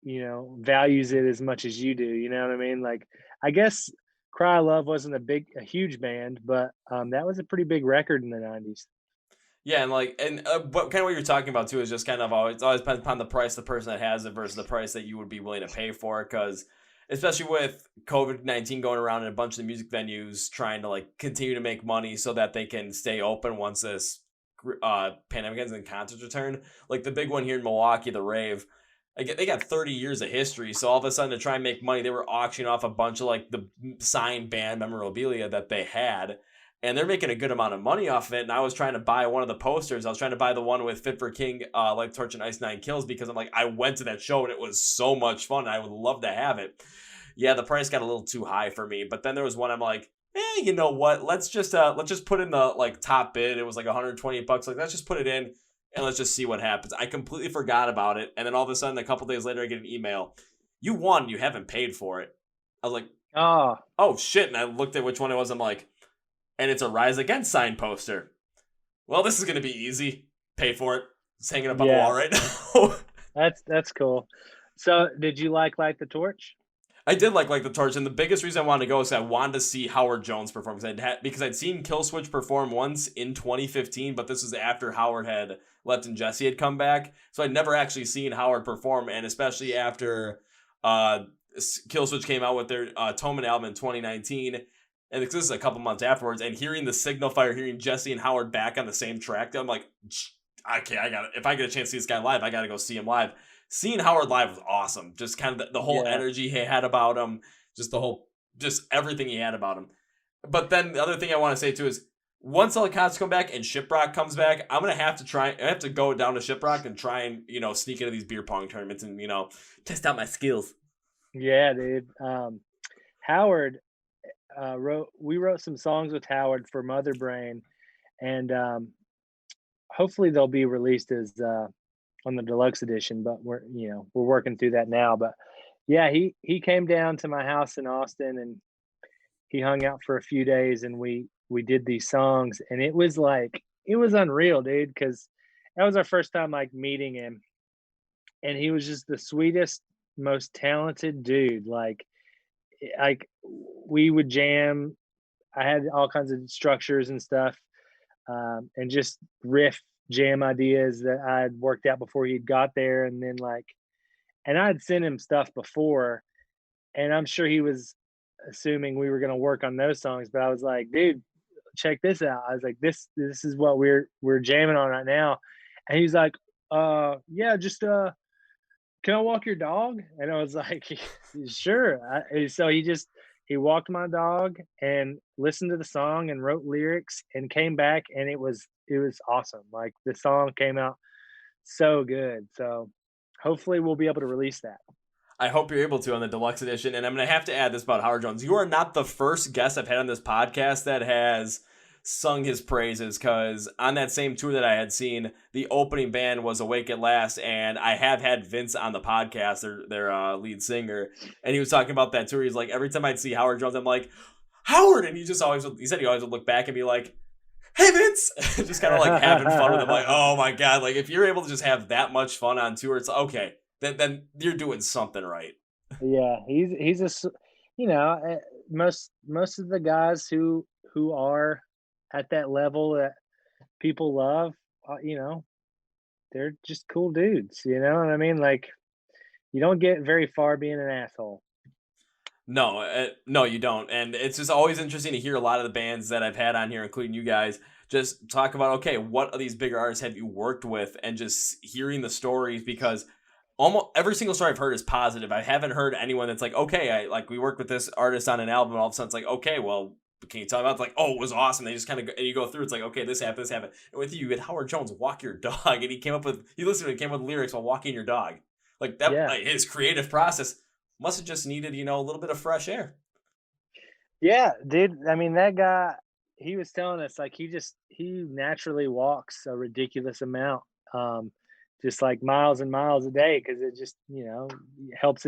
values it as much as you do. You know what I mean? Like, I guess Cry Love wasn't a huge band, but that was a pretty big record in the '90s. Yeah, and what kind of what you're talking about too is just kind of always depends upon the price the person that has it versus the price that you would be willing to pay for it. Because especially with COVID-19 going around and a bunch of the music venues trying to like continue to make money so that they can stay open once this pandemic ends and concerts return. Like the big one here in Milwaukee, the Rave. They got 30 years of history, so all of a sudden to try and make money, they were auctioning off a bunch of like the signed band memorabilia that they had, and they're making a good amount of money off of it. And I was trying to buy one of the posters. I was trying to buy the one with Fit for King, Light Torch and Ice Nine Kills, because I'm like, I went to that show and it was so much fun. And I would love to have it. Yeah, the price got a little too high for me. But then there was one I'm like, you know what? Let's just put in the like top bid. It was like $120. Like, let's just put it in and let's just see what happens. I completely forgot about it. And then all of a sudden, a couple days later, I get an email. You won. You haven't paid for it. I was like, Oh, oh shit. And I looked at which one it was. I'm like, and it's a Rise Against signed poster. Well, this is going to be easy. Pay for it. It's hanging up on the yeah, wall right now. that's cool. So, did you like Light the Torch? I did like the Torch, and the biggest reason I wanted to go is I wanted to see Howard Jones perform, because I'd seen Killswitch perform once in 2015, but this was after Howard had left and Jesse had come back, so I'd never actually seen Howard perform, and especially after Killswitch came out with their Toman album in 2019, and this is a couple months afterwards, and hearing the Signal Fire, hearing Jesse and Howard back on the same track, I'm like, okay, if I get a chance to see this guy live, I got to go see him live. Seeing Howard live was awesome. Just kind of the whole Yeah. energy he had about him, just everything he had about him. But then the other thing I want to say too is once all the concerts come back and Shiprock comes back, I have to go down to Shiprock and try and, sneak into these beer pong tournaments and, test out my skills. Yeah, dude. Howard we wrote some songs with Howard for Mother Brain, and hopefully they'll be released as on the deluxe edition, but we're working through that now. But yeah, he came down to my house in Austin, and he hung out for a few days, and we did these songs, and it was unreal, dude, because that was our first time like meeting him, and he was just the sweetest, most talented dude. Like we would jam. I had all kinds of structures and stuff, and just riff jam ideas that I had worked out before he got there, and then and I'd sent him stuff before, and I'm sure he was assuming we were going to work on those songs, but I was like, dude, check this out. I was like, this is what we're jamming on right now, and he's like, yeah, just can I walk your dog? And I was like, sure. So he walked my dog and listened to the song and wrote lyrics and came back, and it was awesome. Like, the song came out so good. So hopefully we'll be able to release that. I hope you're able to on the deluxe edition. And I'm going to have to add this about Howard Jones. You are not the first guest I've had on this podcast that has sung his praises, because on that same tour that I had seen, the opening band was Awake at Last, and I have had Vince on the podcast, their lead singer, and he was talking about that tour. He's like, every time I'd see Howard Jones, I'm like, Howard, and he said he always would look back and be like, hey Vince, just kind of like having fun with him. Like, oh my god, like if you're able to just have that much fun on tour, it's okay, then you're doing something right. Yeah, most of the guys who are at that level that people love, they're just cool dudes. You know what I mean? Like, you don't get very far being an asshole. No, you don't. And it's just always interesting to hear a lot of the bands that I've had on here, including you guys, just talk about, okay, what of these bigger artists have you worked with, and just hearing the stories, because almost every single story I've heard is positive. I haven't heard anyone that's like, okay, we worked with this artist on an album, and all of a sudden it's like, okay, well, can you tell me about it? It's like, oh, it was awesome. They just kind of, and you go through, it's like, okay, this happened, this happened. And with you had Howard Jones walk your dog, and he came up with lyrics while walking your dog. Like that, Yeah. like, his creative process must have just needed, a little bit of fresh air. Yeah, dude. I mean, that guy, he was telling us like he naturally walks a ridiculous amount, um, just like miles and miles a day because it just helps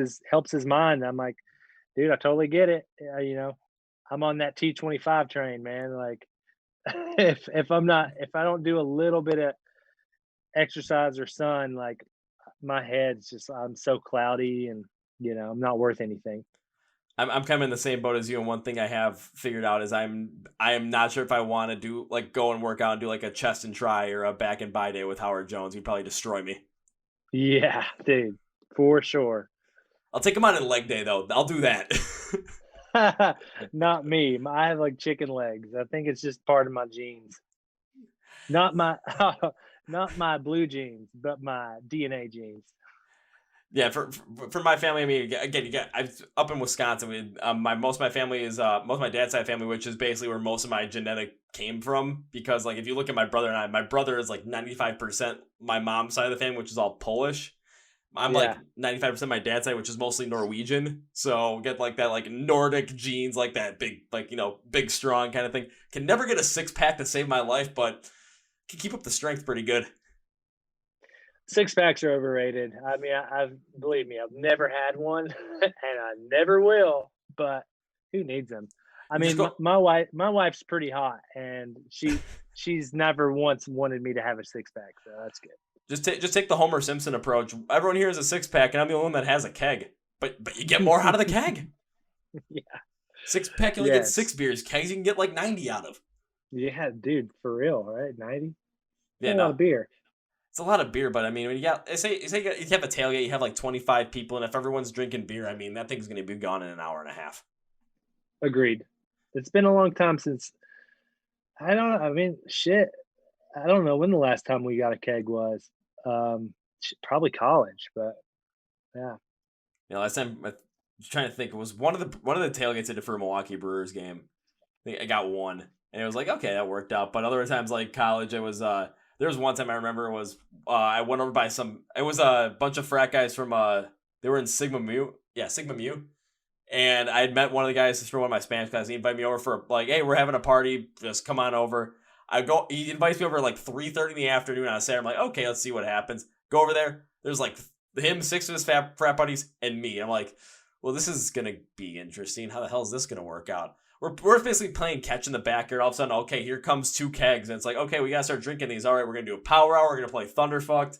his mind. I'm like, dude, I totally get it. I'm on that T25 train, man. Like, if I don't do a little bit of exercise or sun, like my head's just I'm so cloudy and I'm not worth anything. I'm kind of in the same boat as you, and one thing I have figured out is I am not sure if I want to do like go and work out and do like a chest and try or a back and by day with Howard Jones. He'd probably destroy me. Yeah, dude, for sure. I'll take him on a leg day though. I'll do that. Not me. I have like chicken legs. I think it's just part of my genes. Not my not my blue genes, but my DNA genes. Yeah, for my family, I mean, again, I'm up in Wisconsin. Most of my family is most of my dad's side family, which is basically where most of my genetic came from. Because like if you look at my brother and I, my brother is like 95% my mom's side of the family, which is all Polish. I'm like Yeah. 95% my dad's side, which is mostly Norwegian. So get like that like Nordic genes, like that big big strong kind of thing. Can never get a six pack to save my life, but can keep up the strength pretty good. Six packs are overrated. I mean, I've believe me, I've never had one, and I never will. But who needs them? I You just mean, my, go. my wife, my wife's pretty hot, and she's never once wanted me to have a six pack, so that's good. Just take the Homer Simpson approach. Everyone here has a six pack, and I'm the only one that has a keg. But you get more out of the keg. Yeah. Six pack, you only get six Yes. beers. Kegs you can get like 90 out of. Yeah, dude, for real, right? 90. Yeah, That's a lot no, of beer. it's a lot of beer. But I mean, when say you have a tailgate, you have like 25 people, and if everyone's drinking beer, I mean that thing's gonna be gone in an hour and a half. Agreed. It's been a long time since I don't know. I mean, shit. I don't know when the last time we got a keg was. Probably college, but yeah. Last time I was trying to think, it was one of the tailgates I did for a Milwaukee Brewers game. I think I got one, and it was like okay, that worked out. But other times, like college, it was there was one time I remember was I went over by it was a bunch of frat guys from they were in Sigma Mu, yeah, Sigma Mu, and I had met one of the guys from one of my Spanish classes. He invited me over for like, hey, we're having a party, just come on over. He invites me over at like 3:30 in the afternoon on a Saturday. I'm like, okay, let's see what happens. Go over there. There's like him, six of his frat buddies, and me. I'm like, well, this is gonna be interesting. How the hell is this gonna work out? We're basically playing catch in the backyard. All of a sudden, okay, here comes two kegs, and it's like, okay, we gotta start drinking these. All right, we're gonna do a power hour. We're gonna play Thunderfucked.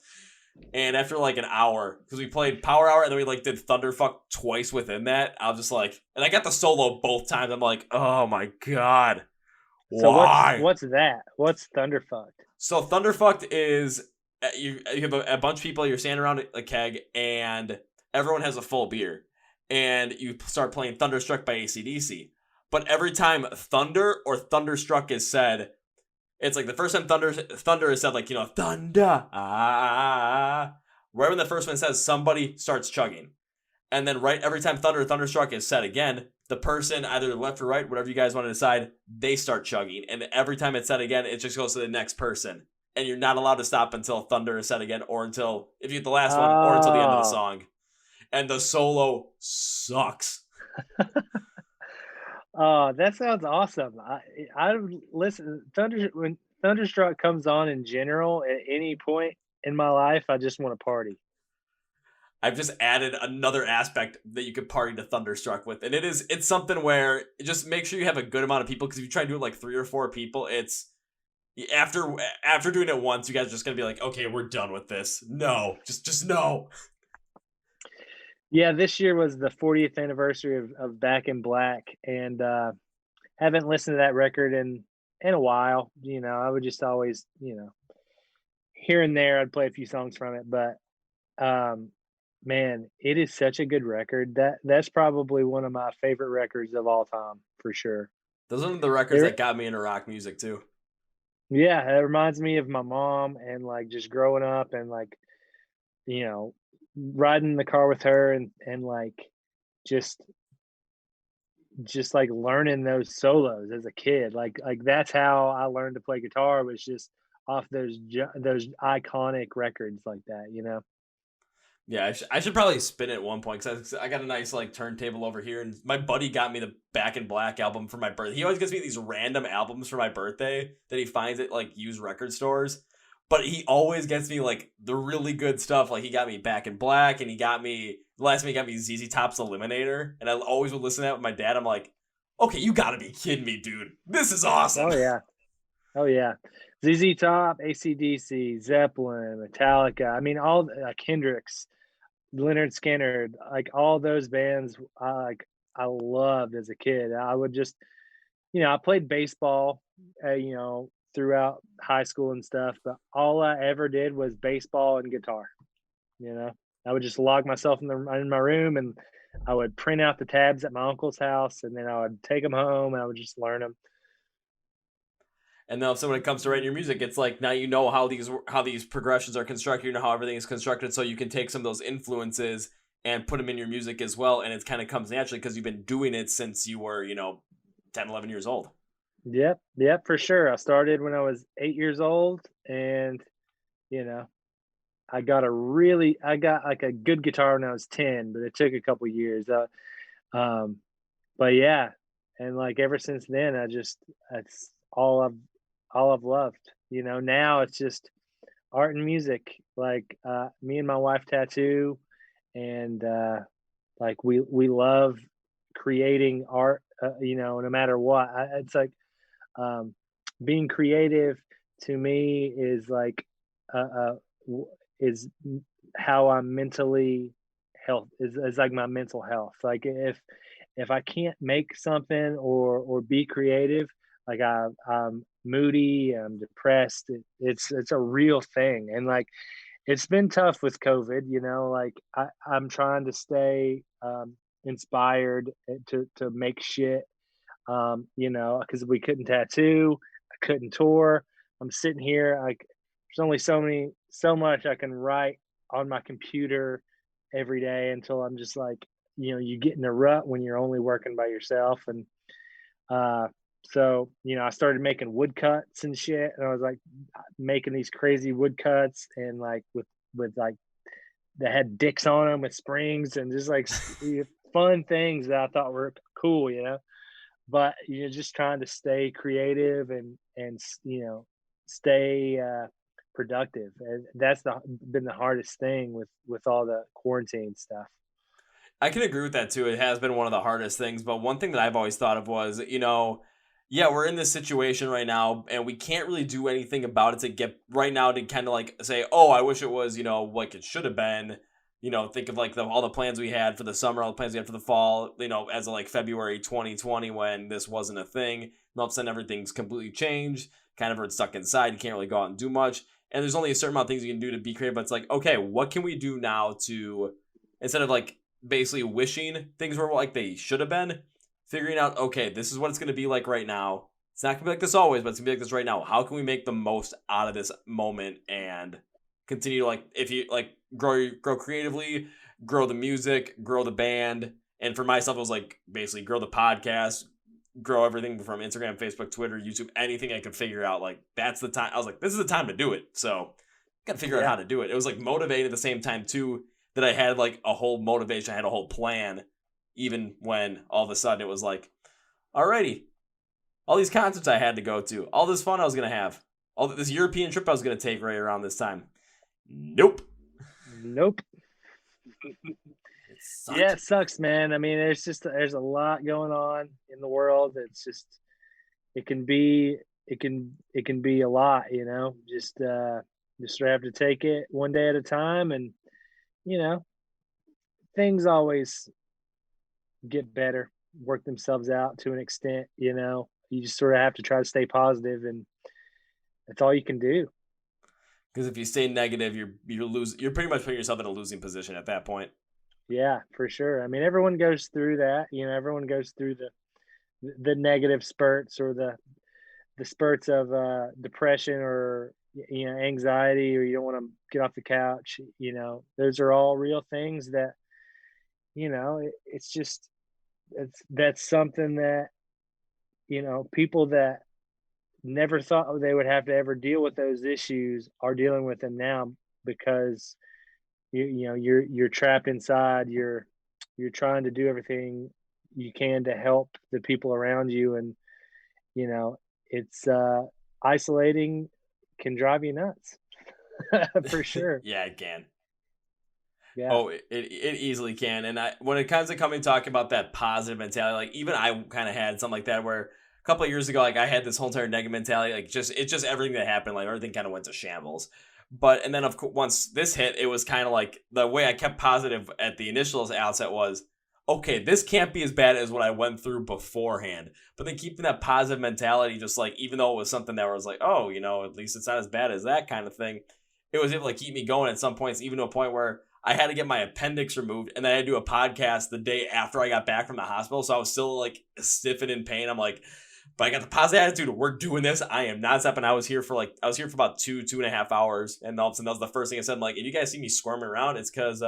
And after like an hour, because we played Power Hour and then we like did Thunderfuck twice within that, I was just like, and I got the solo both times. I'm like, oh my god, So what's why? what's that? What's Thunderfucked? So Thunderfucked is you have a bunch of people. You're standing around a keg, and everyone has a full beer, and you start playing Thunderstruck by AC/DC. But every time Thunder or Thunderstruck is said, it's like the first time thunder is said, like, thunder, ah. Right when the first one says, somebody starts chugging. And then right every time thunder or thunderstruck is said again, the person, either left or right, whatever you guys want to decide, they start chugging. And every time it's said again, it just goes to the next person. And you're not allowed to stop until thunder is said again, or until, if you get the last one, or until the end of the Oh, song. And the solo sucks. oh, that sounds awesome. I listen Thunder when Thunderstruck comes on in general at any point in my life, I just want to party. I've just added another aspect that you could party to Thunderstruck with, and it's something where just make sure you have a good amount of people, because if you try and do it like 3 or 4 people, it's after doing it once, you guys are just gonna be like, okay, we're done with this. No, just no. Yeah, this year was the 40th anniversary of Back in Black, and haven't listened to that record in a while. I would just always, here and there, I'd play a few songs from it, but um, man, it is such a good record. That's probably one of my favorite records of all time for sure. Those are the records There, that got me into rock music too. yeah, it reminds me of my mom and like just growing up and like you know riding in the car with her and like just like learning those solos as a kid. Like that's how I learned to play guitar, was just off those iconic records like that, you know. Yeah, I should probably spin it at one point because I got a nice like turntable over here, and my buddy got me the Back in Black album for my birthday. He always gives me these random albums for my birthday that he finds at like used record stores, but he always gets me like the really good stuff. Like he got me Back in Black, and he got me the last time he got me ZZ Top's Eliminator, and I always would listen to that with my dad. I'm like, okay, you gotta be kidding me, dude! This is awesome. Oh yeah. Oh yeah. ZZ Top, AC/DC, Zeppelin, Metallica. I mean, all Hendrix, Leonard Skinner, like all those bands, I loved as a kid. I would just, I played baseball, throughout high school and stuff, but all I ever did was baseball and guitar. You know, I would just log myself in my room, and I would print out the tabs at my uncle's house, and then I would take them home, and I would just learn them. And then also when it comes to writing your music, it's like now you know how these progressions are constructed, you know how everything is constructed, so you can take some of those influences and put them in your music as well, and it kind of comes naturally because you've been doing it since you were 10, 11 years old. Yep, yep, for sure. I started when I was 8 years old, and you know, I got like a good guitar when I was 10, but it took a couple years. Um, but yeah, and like ever since then, that's all I've loved. Now it's just art and music. Like me and my wife tattoo, and like we love creating art. No matter what, it's like um, being creative to me is like is how I'm mentally health is like my mental health. Like if I can't make something or be creative, like I'm moody, I'm depressed. It's a real thing, and like it's been tough with COVID. Like I'm trying to stay inspired to make shit. Because we couldn't tattoo, I couldn't tour. I'm sitting here like there's only so much I can write on my computer every day until I'm just like, you get in a rut when you're only working by yourself. And uh so, I started making woodcuts and shit, and I was like making these crazy woodcuts and like with like that had dicks on them with springs and just like fun things that I thought were cool. But you're just trying to stay creative and stay productive, and that's been the hardest thing with all the quarantine stuff. I can agree with that too. It has been one of the hardest things, but one thing that I've always thought of was, yeah, we're in this situation right now and we can't really do anything about it to get right now to kind of like say, "Oh, I wish it was, like it should have been." Think of like all the plans we had for the summer, all the plans we had for the fall, as of like February 2020 when this wasn't a thing. And all of a sudden everything's completely changed. Kind of it's stuck inside. You can't really go out and do much. And there's only a certain amount of things you can do to be creative, but it's like, okay, what can we do now to instead of like basically wishing things were like they should have been, figuring out, okay, this is what it's going to be like right now. It's not going to be like this always, but it's going to be like this right now. How can we make the most out of this moment and continue to like, if you like grow creatively, grow the music, grow the band. And for myself, it was like basically grow the podcast, grow everything from Instagram, Facebook, Twitter, YouTube, anything I could figure out. Like that's the time. I was like, this is the time to do it. So got to figure out Yeah, how to do it. It was like motivating at the same time too, that I had like a whole motivation, I had a whole plan, even when all of a sudden it was like, alrighty, all these concerts I had to go to, all this fun I was gonna have, all this European trip I was gonna take right around this time. Nope. nope. It Yeah, sucked. it sucks, man. I mean, there's a lot going on in the world. It's just it can be it can be a lot. Just have to take it one day at a time, and you know things always get better, work themselves out to an extent. You just sort of have to try to stay positive, and that's all you can do. Because if you stay negative, you're pretty much putting yourself in a losing position at that point. Yeah, for sure. I mean, everyone goes through that. Everyone goes through the negative spurts or the spurts of depression anxiety, or you don't want to get off the couch. Those are all real things that, it's just, that's something that, people that never thought they would have to ever deal with those issues are dealing with them now, because you're trapped inside. You're trying to do everything you can to help the people around you, and it's isolating, can drive you nuts. For sure. Yeah, it can. Yeah. Oh, it easily can. And when it comes to coming talking about that positive mentality, like even I kind of had something like that where a couple of years ago, like I had this whole entire negative mentality, like it's just everything that happened, like everything kind of went to shambles. But and then of course once this hit, it was kind of like the way I kept positive at the initial outset was, okay, this can't be as bad as what I went through beforehand. But then keeping that positive mentality, just like even though it was something that was like, oh, at least it's not as bad as that kind of thing, it was able to keep me going at some points, even to a point where I had to get my appendix removed, and then I had to do a podcast the day after I got back from the hospital. So I was still like stiff and in pain. I'm like, but I got the positive attitude. We're doing this. I am not stopping. I was here for about 2.5 hours, and all of a sudden that was the first thing I said. I'm like, if you guys see me squirming around, it's because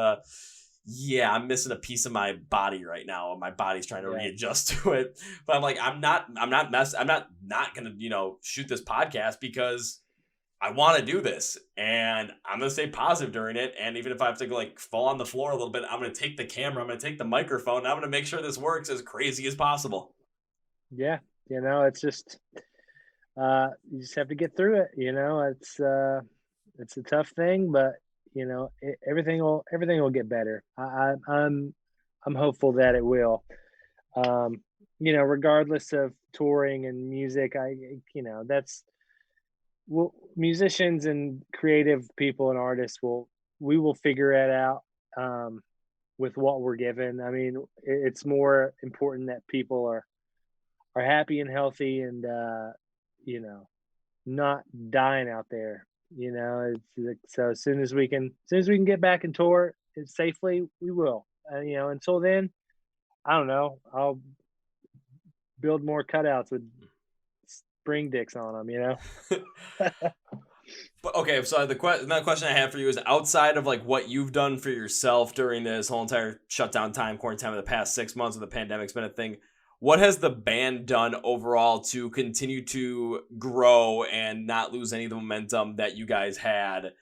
yeah, I'm missing a piece of my body right now. My body's trying to Yeah. readjust to it. But I'm like, I'm not gonna shoot this podcast because I want to do this, and I'm gonna stay positive during it. And even if I have to like fall on the floor a little bit, I'm gonna take the camera, I'm gonna take the microphone, and I'm gonna make sure this works as crazy as possible. Yeah. It's just, you just have to get through it. It's a tough thing, but everything will get better. I'm hopeful that it will. Um, Regardless of touring and music, that's, well, musicians and creative people and artists we will figure it out, with what we're given. I mean, it's more important that people are happy and healthy, and you know not dying out there. It's like, so as soon as we can get back and tour it safely, we will. Until then, I don't know. I'll build more cutouts with spring dicks on them. But okay, so another question I have for you is outside of like what you've done for yourself during this whole entire shutdown time, quarantine of the past 6 months of the pandemic's been a thing. What has the band done overall to continue to grow and not lose any of the momentum that you guys had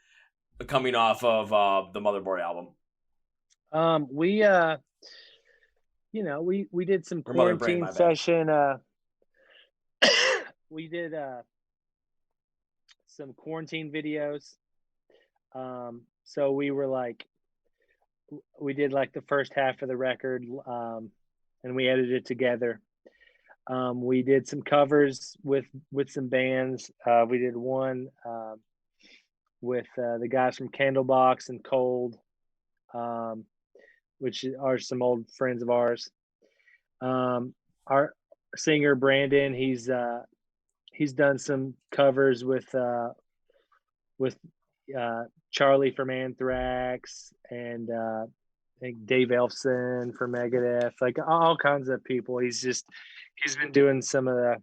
coming off of the Motherboard album We did some or Mother Brain? quarantine My bad. session. We did some quarantine videos. So we did like the first half of the record, and we edited it together. We did some covers with some bands. We did one with the guys from Candlebox and Cold, um, which are some old friends of ours. Our singer Brandon, he's done some covers with Charlie from Anthrax, and I think Dave Elfson for Megadeth, like all kinds of people. He's been doing some of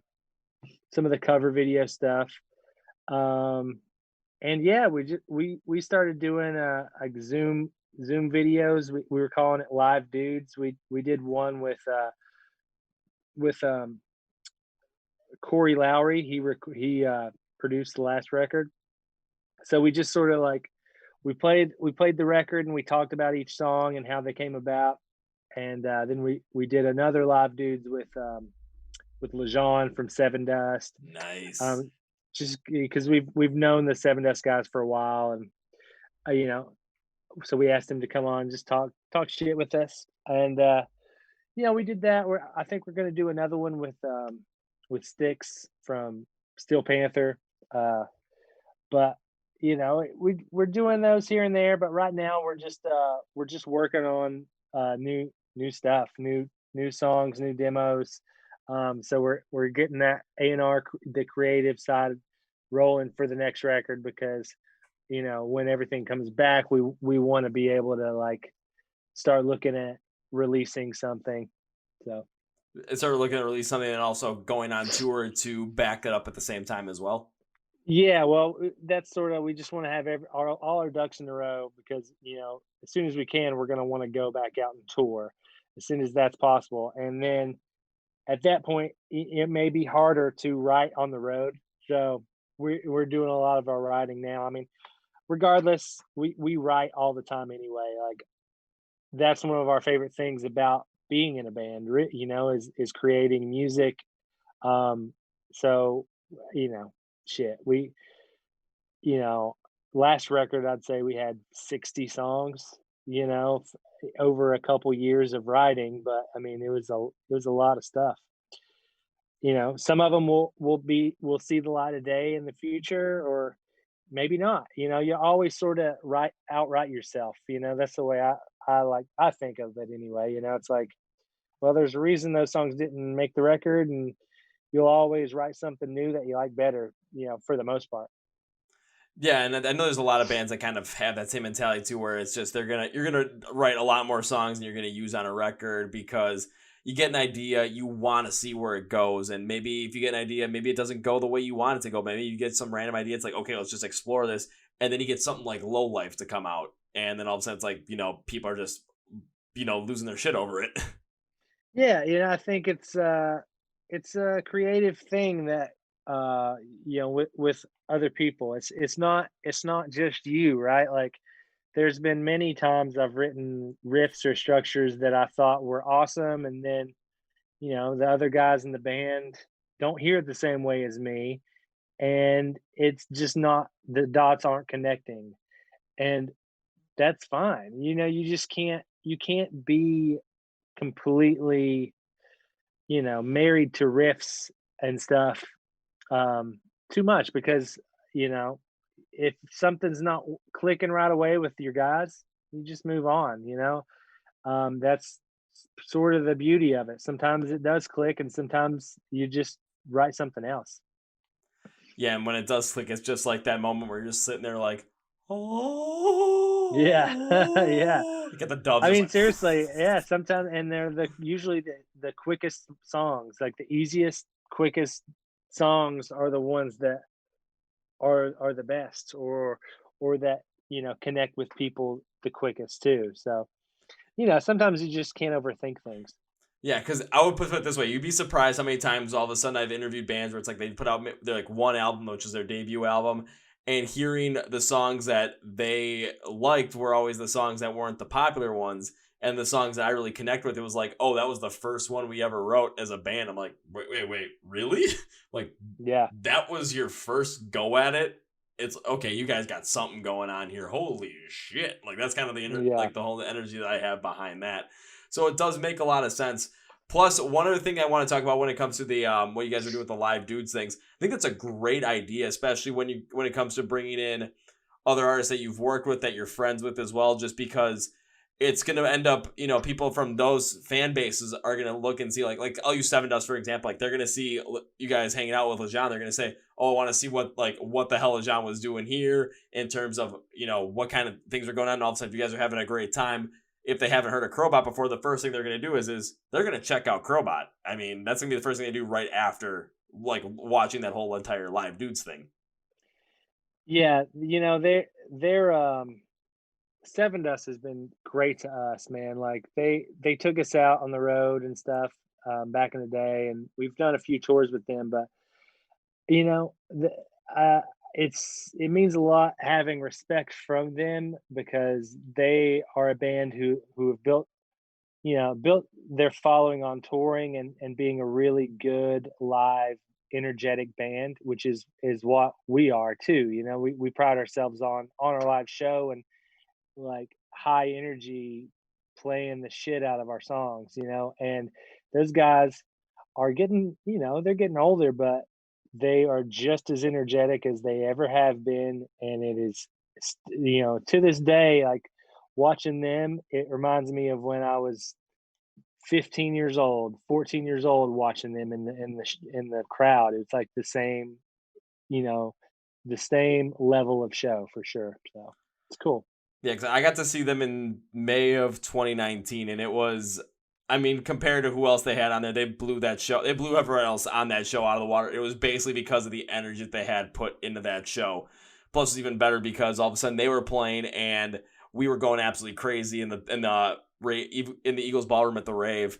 the cover video stuff. Um, and yeah, we started doing like Zoom videos. We were calling it Live Dudes. We did one with Corey Lowry. He produced the last record. So we just sort of like we played the record, and we talked about each song and how they came about. And then we did another Live Dudes with Lejean from Seven Dust. Nice. Um, just because we've known the Seven Dust guys for a while, and uh, you know, so we asked him to come on, just talk shit with us. And we did that. I think we're gonna do another one with Styx from Steel Panther. But we're doing those here and there. But right now we're just working on new stuff, new songs, new demos. So we're getting that A&R, the creative side, rolling for the next record, because when everything comes back, we want to be able to like start looking at releasing something. So Start looking to release something and also going on tour to back it up at the same time as well. Yeah, well, that's sort of we just want to have all our ducks in a row because as soon as we can, we're going to want to go back out and tour as soon as that's possible, and then at that point, it may be harder to write on the road. So we're doing a lot of our writing now. I mean, regardless, we write all the time anyway. Like that's one of our favorite things about being in a band, is creating music. Um, so you know, shit, you know, last record I'd say we had 60 songs. Over a couple years of writing, but I mean, it was a lot of stuff. Some of them will see the light of day in the future, or maybe not. You always sort of outright yourself. That's the way I think of it anyway. It's like, well, there's a reason those songs didn't make the record, and you'll always write something new that you like better. For the most part. Yeah, and I know there's a lot of bands that kind of have that same mentality too, where it's just you're gonna write a lot more songs than you're gonna use on a record because you get an idea, you want to see where it goes, and maybe if you get an idea, maybe it doesn't go the way you want it to go. Maybe you get some random idea. It's like, okay, let's just explore this, and then you get something like Low Life to come out, and then all of a sudden it's like people are just losing their shit over it. Yeah, I think it's a creative thing that with other people. It's not just you, right? Like there's been many times I've written riffs or structures that I thought were awesome, and then the other guys in the band don't hear it the same way as me, and it's just not the dots aren't connecting, and that's fine. You just can't be completely married to riffs and stuff um, too much because you know if something's not clicking right away with your guys, you just move on. That's sort of the beauty of it. Sometimes it does click, and sometimes you just write something else. Yeah, and when it does click, it's just like that moment where you're just sitting there like, Yeah, yeah. oh, you get the dubs I just mean, like. seriously, yeah. Sometimes, and they're usually the quickest songs, like the easiest, quickest songs, are the ones that are the best, or that connect with people the quickest too. So sometimes you just can't overthink things. Yeah, because I would put it this way: you'd be surprised how many times all of a sudden I've interviewed bands where it's like they put out their like one album, which is their debut album, and hearing the songs that they liked were always the songs that weren't the popular ones, and the songs that I really connect with, it was like, oh, that was the first one we ever wrote as a band. I'm like, wait, really? Like Yeah, that was your first go at it? It's okay. You guys got something going on here. Holy shit! Like that's kind of yeah, like the whole energy that I have behind that. So it does make a lot of sense. Plus, one other thing I want to talk about when it comes to the what you guys are doing with the live dudes things, I think that's a great idea, especially when it comes to bringing in other artists that you've worked with, that you're friends with as well. Just because it's going to end up, people from those fan bases are going to look and see like I'll use Seven Dust for example. Like they're going to see you guys hanging out with Lejean. They're going to say, "Oh, I want to see what the hell Lejean was doing here in terms of what kind of things are going on." And all of a sudden, if you guys are having a great time, if they haven't heard of Crobot before, the first thing they're going to do is they're going to check out Crobot. I mean, that's going to be the first thing they do right after like watching that whole entire live dudes thing. yeah. They're Seven Dust has been great to us, man. Like they took us out on the road and stuff back in the day, and we've done a few tours with them. But you know, the, uh, it means a lot having respect from them because they are a band who have built their following on touring and being a really good live energetic band, which is what we are too. We pride ourselves on our live show and like high energy playing the shit out of our songs, and those guys are they're getting older, but they are just as energetic as they ever have been. And it is, to this day, like watching them, it reminds me of when I was 15 years old, 14 years old, watching them in the crowd. It's like you know, the same level of show for sure. So it's cool. Yeah, because I got to see them in May of 2019, and it was I mean, compared to who else they had on there, they blew that show. They blew everyone else on that show out of the water. It was basically because of the energy that they had put into that show. Plus, it's even better because all of a sudden they were playing and we were going absolutely crazy in the Eagles ballroom at the rave.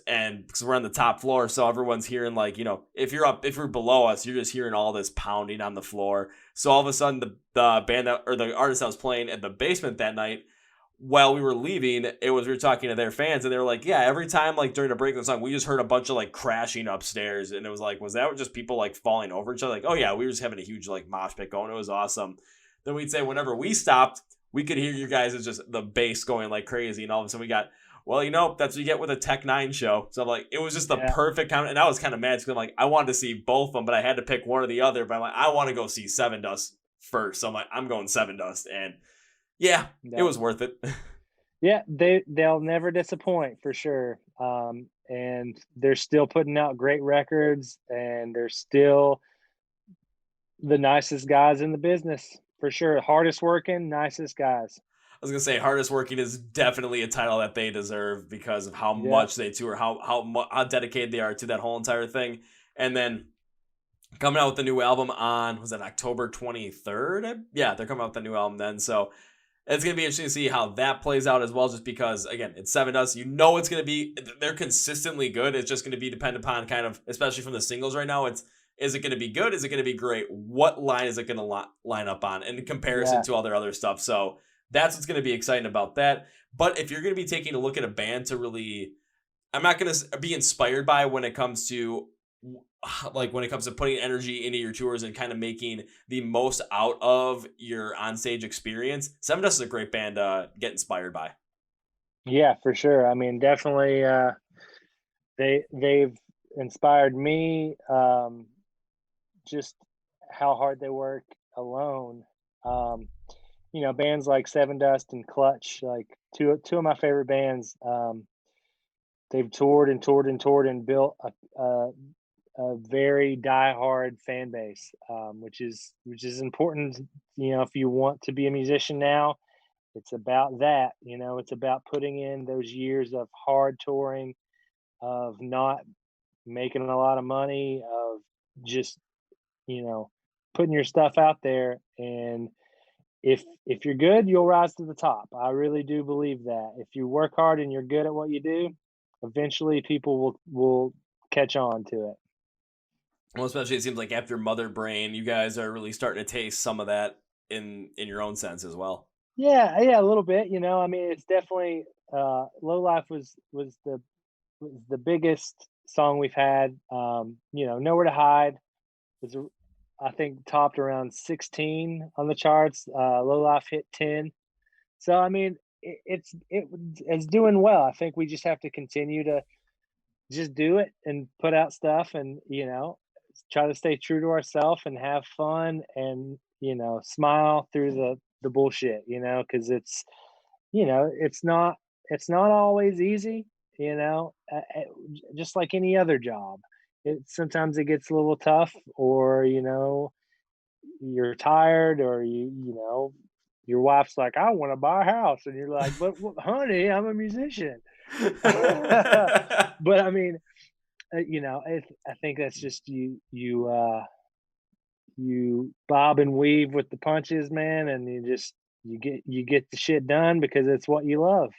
And because we're on the top floor, so everyone's hearing, like, if you're below us, you're just hearing all this pounding on the floor. So all of a sudden, the band or the artist that was playing at the basement that night, while we were leaving, we were talking to their fans, and they were like, yeah, every time, like, during the break of the song, we just heard a bunch of, like, crashing upstairs, and it was like, was that just people, like, falling over each other? Like, oh yeah, we were just having a huge, like, mosh pit going. It was awesome. Then we'd say whenever we stopped, we could hear you guys as just the bass going like crazy, and all of a sudden we got, well, that's what you get with a Tech 9 show. So I'm like, it was just the perfect comment, and I was kind of mad because I'm like, I wanted to see both of them, but I had to pick one or the other. But I'm like, I want to go see Seven Dust first, so I'm like, I'm going Seven Dust, and yeah, it was worth it. Yeah, they'll never disappoint for sure. And they're still putting out great records, and they're still the nicest guys in the business for sure. Hardest working, nicest guys. I was gonna say hardest working is definitely a title that they deserve because of how much they tour, how dedicated they are to that whole entire thing. And then coming out with the new album on, was that October 23rd? Yeah, they're coming out with the new album then. So it's going to be interesting to see how that plays out as well, just because, again, it's Seven Dust. It's going to be, they're consistently good. It's just going to be dependent upon kind of, especially from the singles right now, is it going to be good? Is it going to be great? What line is it going to line up on in comparison to all their other stuff? So that's what's going to be exciting about that. But if you're going to be taking a look at a band to really, I'm not going to be inspired by when it comes to putting energy into your tours and kind of making the most out of your onstage experience, Seven Dust is a great band to get inspired by. Yeah, for sure. I mean, definitely, they've inspired me. Just how hard they work alone. Bands like Seven Dust and Clutch, like two of my favorite bands. They've toured and toured and toured and built a very diehard fan base, which is important. If you want to be a musician now, it's about that. It's about putting in those years of hard touring, of not making a lot of money, of just putting your stuff out there. And if you're good, you'll rise to the top. I really do believe that. If you work hard and you're good at what you do, eventually people will catch on to it. Well, especially it seems like after Mother Brain, you guys are really starting to taste some of that in your own sense as well. Yeah, a little bit. I mean, it's definitely "Low Life" was the biggest song we've had. "Nowhere to Hide" was, I think, topped around 16 on the charts. "Low Life" hit 10. So I mean, it's doing well. I think we just have to continue to just do it and put out stuff, and try to stay true to ourselves and have fun, and smile through the bullshit, because it's not always easy, just like any other job. Sometimes it gets a little tough, or you're tired, or your wife's like, I want to buy a house, and you're like, but honey, I'm a musician. But I mean, I think that's just you bob and weave with the punches, man, and you get the shit done because it's what you love.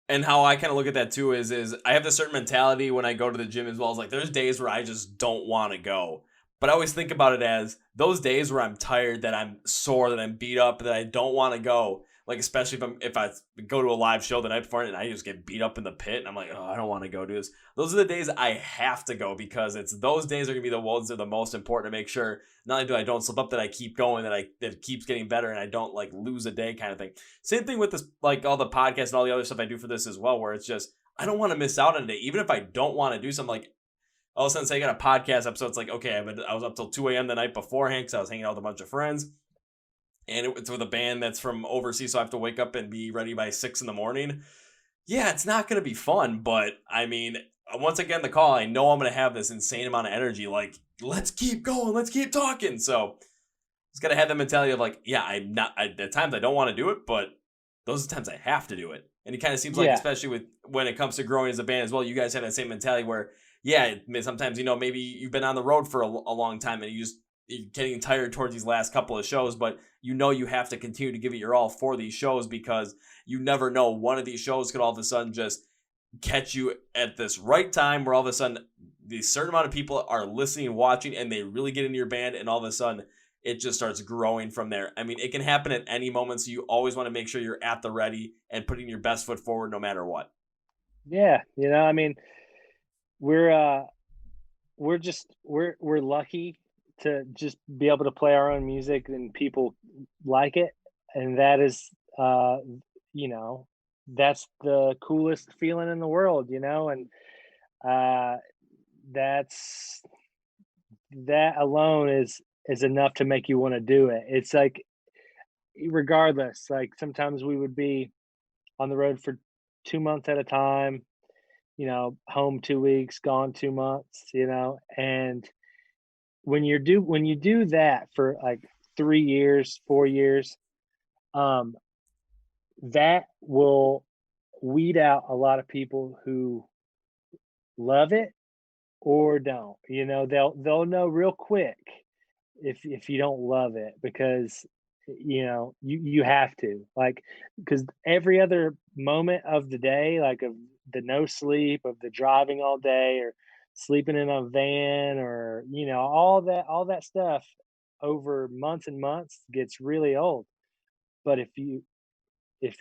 And how I kind of look at that too is I have this certain mentality when I go to the gym as well. It's like there's days where I just don't want to go. But I always think about it as those days where I'm tired, that I'm sore, that I'm beat up, that I don't want to go. Like, especially if I go to a live show the night before and I just get beat up in the pit and I'm like, oh, I don't want to go do this. Those are the days I have to go, because it's those days are going to be the ones that are the most important to make sure not only do I don't slip up, that I keep going, that it keeps getting better, and I don't like lose a day kind of thing. Same thing with this, like all the podcasts and all the other stuff I do for this as well, where it's just, I don't want to miss out on a day. Even if I don't want to do something, like all of a sudden say I got a podcast episode, it's like, okay, I was up till 2 a.m. the night beforehand because I was hanging out with a bunch of friends. And it's with a band that's from overseas, so I have to wake up and be ready by 6 a.m. Yeah, it's not going to be fun, but I mean, once I get in the call, I know I'm going to have this insane amount of energy. Like, let's keep going, let's keep talking. So it's got to have the mentality of like, yeah, at times I don't want to do it, but those are times I have to do it. And it kind of seems like, Yeah. especially with when it comes to growing as a band as well, you guys have that same mentality where, yeah, sometimes, maybe you've been on the road for a long time and you're getting tired towards these last couple of shows, but you have to continue to give it your all for these shows, because you never know, one of these shows could all of a sudden just catch you at this right time where all of a sudden the certain amount of people are listening, watching, and they really get into your band, and all of a sudden it just starts growing from there. I mean, it can happen at any moment, so you always want to make sure you're at the ready and putting your best foot forward no matter what. Yeah. I mean, we're we're lucky to just be able to play our own music and people like it, and that is you know that's the coolest feeling in the world, and uh that's that alone is enough to make you want to do it. It's like, regardless, like sometimes we would be on the road for 2 months at a time, home 2 weeks, gone 2 months, and when you do that for like 3 years, 4 years, um, that will weed out a lot of people who love it or don't. They'll know real quick if you don't love it, because you have to, like, because every other moment of the day, like of the no sleep, of the driving all day, or sleeping in a van, or all that stuff over months and months gets really old. But if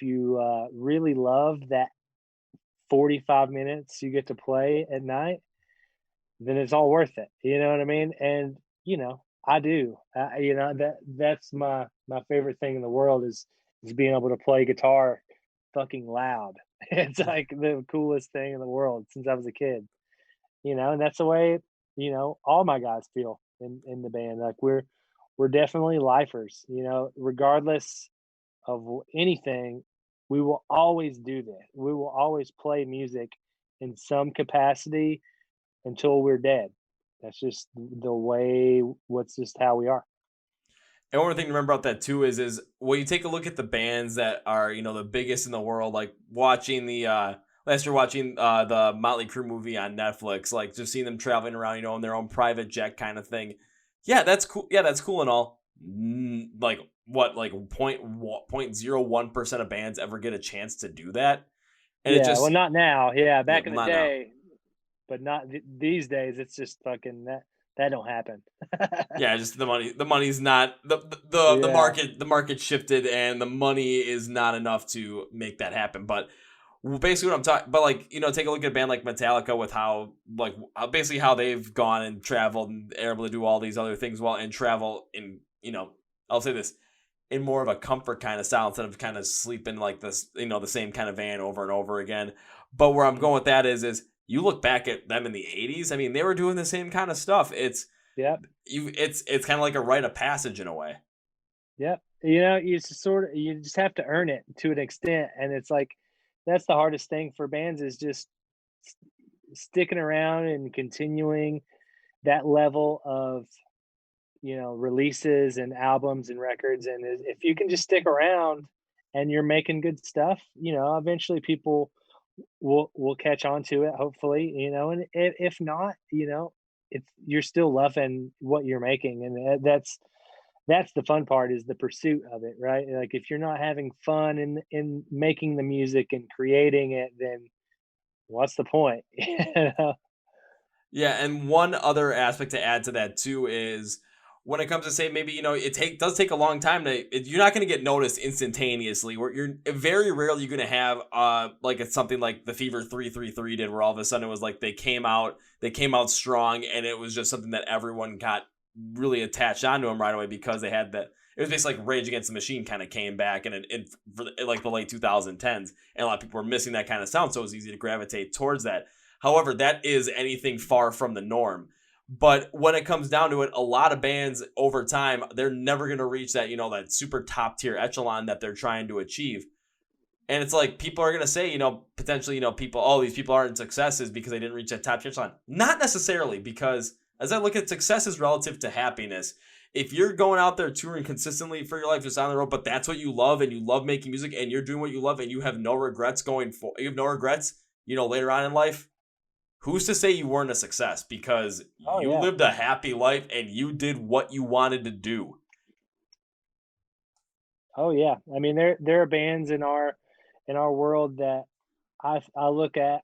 you really love that 45 minutes you get to play at night, then it's all worth it. You know what I mean? And I do. That's my favorite thing in the world is being able to play guitar fucking loud. It's like the coolest thing in the world since I was a kid. And that's the way all my guys feel in the band. Like we're definitely lifers. Regardless of anything, we will always do this. We will always play music in some capacity until we're dead. That's just the way. What's just how we are. And one thing to remember about that too is when you take a look at the bands that are the biggest in the world, like watching the last year watching the Motley Crue movie on Netflix, like just seeing them traveling around, in their own private jet kind of thing. Yeah, that's cool. Yeah, that's cool and all. Like what, like 0.01% of bands ever get a chance to do that, and it Yeah, well, just not now. Yeah, back in the not now. day, but not these days. It's just fucking that don't happen. Yeah, just the money's not the Yeah, market shifted, and the money is not enough to make that happen. But basically what I'm talking, but like, take a look at a band like Metallica with basically how they've gone and traveled and are able to do all these other things and travel in, I'll say this, in more of a comfort kind of style instead of kind of sleeping like this, the same kind of van over and over again. But where I'm mhm, going with that is you look back at them in the 80s, I mean, they were doing the same kind of stuff. yep, It's kind of like a rite of passage in a way. yep. You just have to earn it to an extent, and it's like that's the hardest thing for bands is just s- sticking around and continuing that level of releases and albums and records. And if you can just stick around and you're making good stuff, eventually people will catch on to it, hopefully. And if not, it's you're still loving what you're making, and that's the fun part, is the pursuit of it, right? Like if you're not having fun in making the music and creating it, then what's the point? Yeah, and one other aspect to add to that too is when it comes to, say, maybe does take a long time you're not going to get noticed instantaneously. Where you're very rarely going to have like it's something like the Fever 333 did, where all of a sudden it was like they came out strong, and it was just something that everyone got really attached onto them right away, because they had that. It was basically like Rage Against the Machine kind of came back, and for like the late 2010s, and a lot of people were missing that kind of sound, so it was easy to gravitate towards that. However, that is anything far from the norm. But when it comes down to it, a lot of bands over time, they're never going to reach that, that super top tier echelon that they're trying to achieve. And it's like people are going to say, potentially, these people aren't successes because they didn't reach that top tier echelon. Not necessarily, because as I look at success is relative to happiness. If you're going out there touring consistently for your life, just on the road, but that's what you love and you love making music and you're doing what you love and you have no regrets later on in life, who's to say you weren't a success? Because Oh you yeah. lived a happy life and you did what you wanted to do. Oh yeah. I mean, there are bands in our world that I look at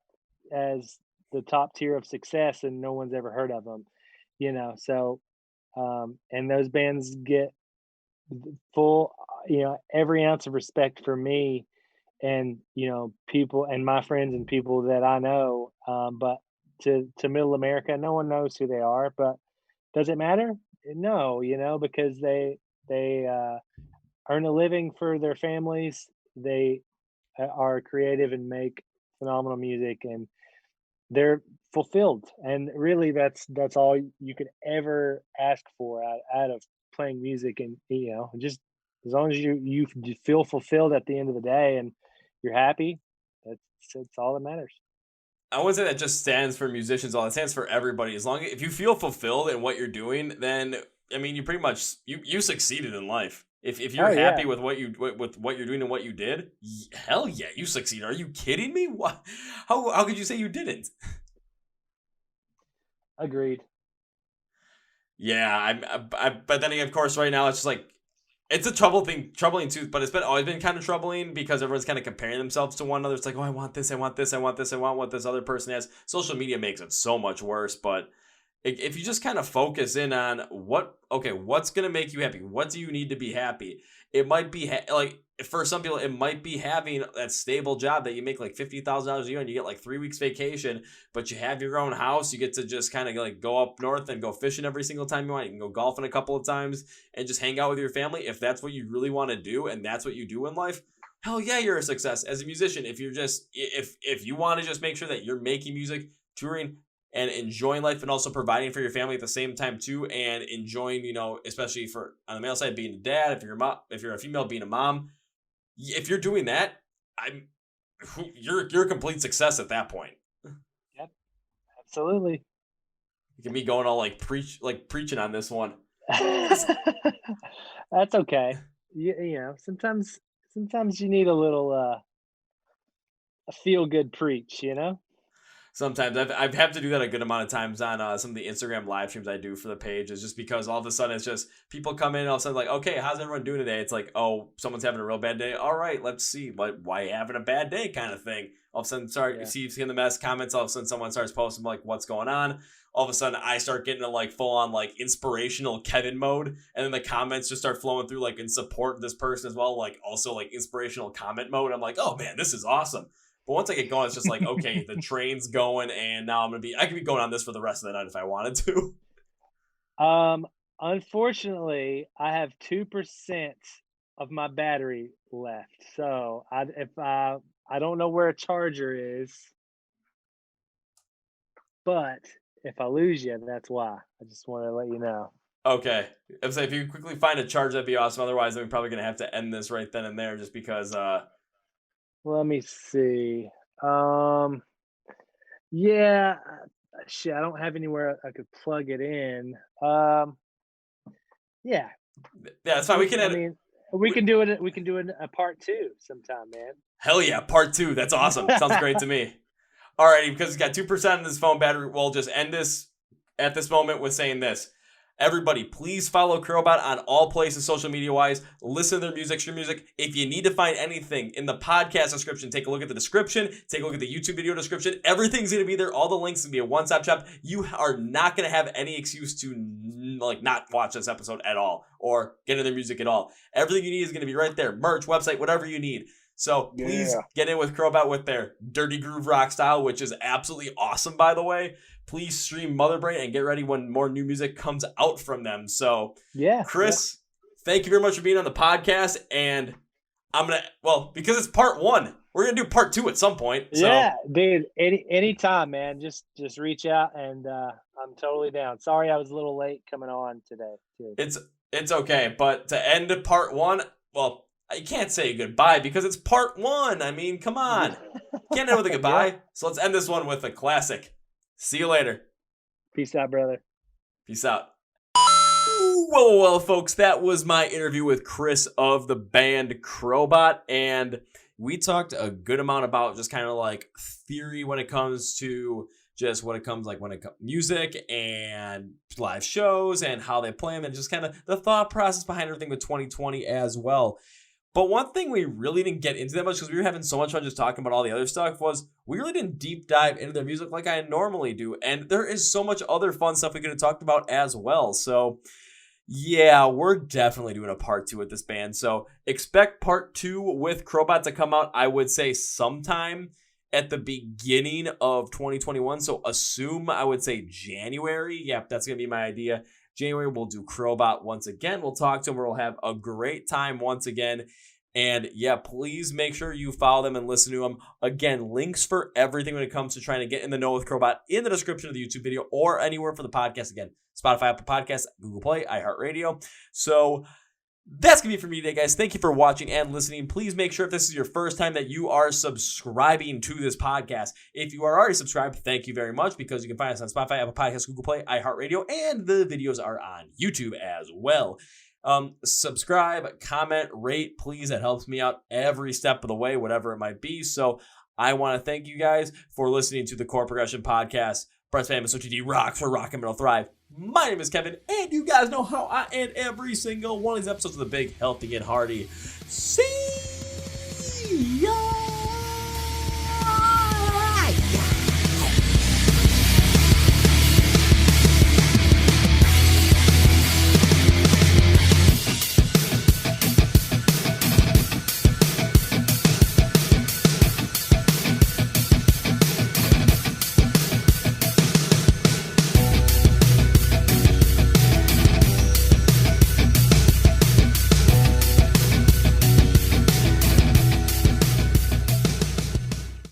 as the top tier of success, and no one's ever heard of them. So and those bands get full, every ounce of respect for me and people and my friends and people that I know. But to Middle America, no one knows who they are. But does it matter? No, because they earn a living for their families. They are creative and make phenomenal music, and they're fulfilled. And really, that's all you could ever ask for out of playing music. And just as long as you feel fulfilled at the end of the day and you're happy, that's all that matters. I wouldn't say that just stands for musicians. All it stands for everybody. As long as if you feel fulfilled in what you're doing, then I mean you pretty much you succeeded in life. If you're Oh happy yeah, with what you're doing and what you did, hell yeah, you succeed. Are you kidding me? What? How could you say you didn't? agreed. Yeah, but then again, of course, right now it's just like it's a troubling too. But it's been always been kind of troubling because everyone's kind of comparing themselves to one another. It's like, oh, I want this, I want this, I want this, I want what this other person has. Social media makes it so much worse. But if you just kind of focus in on what's gonna make you happy? What do you need to be happy? It might be like for some people, it might be having that stable job that you make like $50,000 a year and you get like 3 weeks vacation, but you have your own house. You get to just kind of like go up north and go fishing every single time you want. You can go golfing a couple of times and just hang out with your family. If that's what you really want to do and that's what you do in life, hell yeah, you're a success as a musician. If you're just if you want to just make sure that you're making music, touring, and enjoying life and also providing for your family at the same time too, and enjoying, especially for on the male side being a dad, if you're a female being a mom, if you're doing that, you're a complete success at that point. Yep, absolutely. You can be going all preaching on this one. That's okay. Sometimes you need a little a feel good preach. Sometimes I've had to do that a good amount of times on some of the Instagram live streams I do for the page. Is just because all of a sudden it's just people come in and all of a sudden like, okay, how's everyone doing today? It's like, oh, someone's having a real bad day. All right, let's see why you having a bad day kind of thing. All of a sudden, Yeah. see in the mess comments. All of a sudden, someone starts posting like, what's going on? All of a sudden, I start getting to like full on like inspirational Kevin mode, and then the comments just start flowing through like in support of this person as well, like also like inspirational comment mode. I'm like, oh man, this is awesome. But once I get going, it's just like, okay, the train's going, and now I could be going on this for the rest of the night if I wanted to. Unfortunately, I have 2% of my battery left. So I don't know where a charger is, but if I lose you, that's why. I just want to let you know. Okay. I'm saying if you quickly find a charge, that'd be awesome. Otherwise, then we're probably going to have to end this right then and there just because, Let me see. Um, yeah, shit, I don't have anywhere I could plug it in. Yeah, yeah, it's fine. We can I end. mean, we can do it. We can do it a part two sometime, man. Hell yeah, part 2. That's awesome. Sounds great to me. Alrighty, because it's got 2% in this phone battery, we'll just end this at this moment with saying this. Everybody, please follow Crobot on all places social media wise. Listen to their music, stream music. If you need to find anything in the podcast description, take a look at the description. Take a look at the YouTube video description. Everything's going to be there. All the links will be a one-stop shop. You are not going to have any excuse to not watch this episode at all or get into their music at all. Everything you need is going to be right there. Merch, website, whatever you need. So please get in with Crobot with their Dirty Groove Rock style, which is absolutely awesome, by the way. Please stream Mother Brain and get ready when more new music comes out from them. So, Yeah, Chris, thank you very much for being on the podcast. And because it's part 1, we're going to do part 2 at some point. So. Yeah, dude. Anytime, man. Just reach out, and I'm totally down. Sorry, I was a little late coming on today, too. It's okay, but to end part 1, well, you can't say goodbye because it's part 1. I mean, come on. Can't end with a goodbye. Yeah. So let's end this one with a classic. See you later. Peace out, brother. Peace out. Well, folks, that was my interview with Chris of the band Crobot, and we talked a good amount about just kind of like theory when it comes to music and live shows and how they play them, and just kind of the thought process behind everything with 2020 as well. But one thing we really didn't get into that much, because we were having so much fun just talking about all the other stuff, was we really didn't deep dive into their music like I normally do. And there is so much other fun stuff we could have talked about as well. So yeah, we're definitely doing a part 2 with this band. So expect part 2 with Crobot to come out, I would say, sometime at the beginning of 2021. So assume, I would say, January. Yep, that's going to be my idea. January, we'll do Crobot once again. We'll talk to them. We'll have a great time once again. And yeah, please make sure you follow them and listen to them. Again, links for everything when it comes to trying to get in the know with Crobot in the description of the YouTube video or anywhere for the podcast. Again, Spotify, Apple Podcasts, Google Play, iHeartRadio. So that's going to be it for me today, guys. Thank you for watching and listening. Please make sure if this is your first time that you are subscribing to this podcast. If you are already subscribed, thank you very much, because you can find us on Spotify, Apple Podcasts, Google Play, iHeartRadio, and the videos are on YouTube as well. Subscribe, comment, rate, please. That helps me out every step of the way, whatever it might be. So I want to thank you guys for listening to the Chord Progression podcast. Brett's famous OTD rocks for rock and metal thrive. My name is Kevin, and you guys know how I end every single one of these episodes of the Big, Healthy, and Hearty. See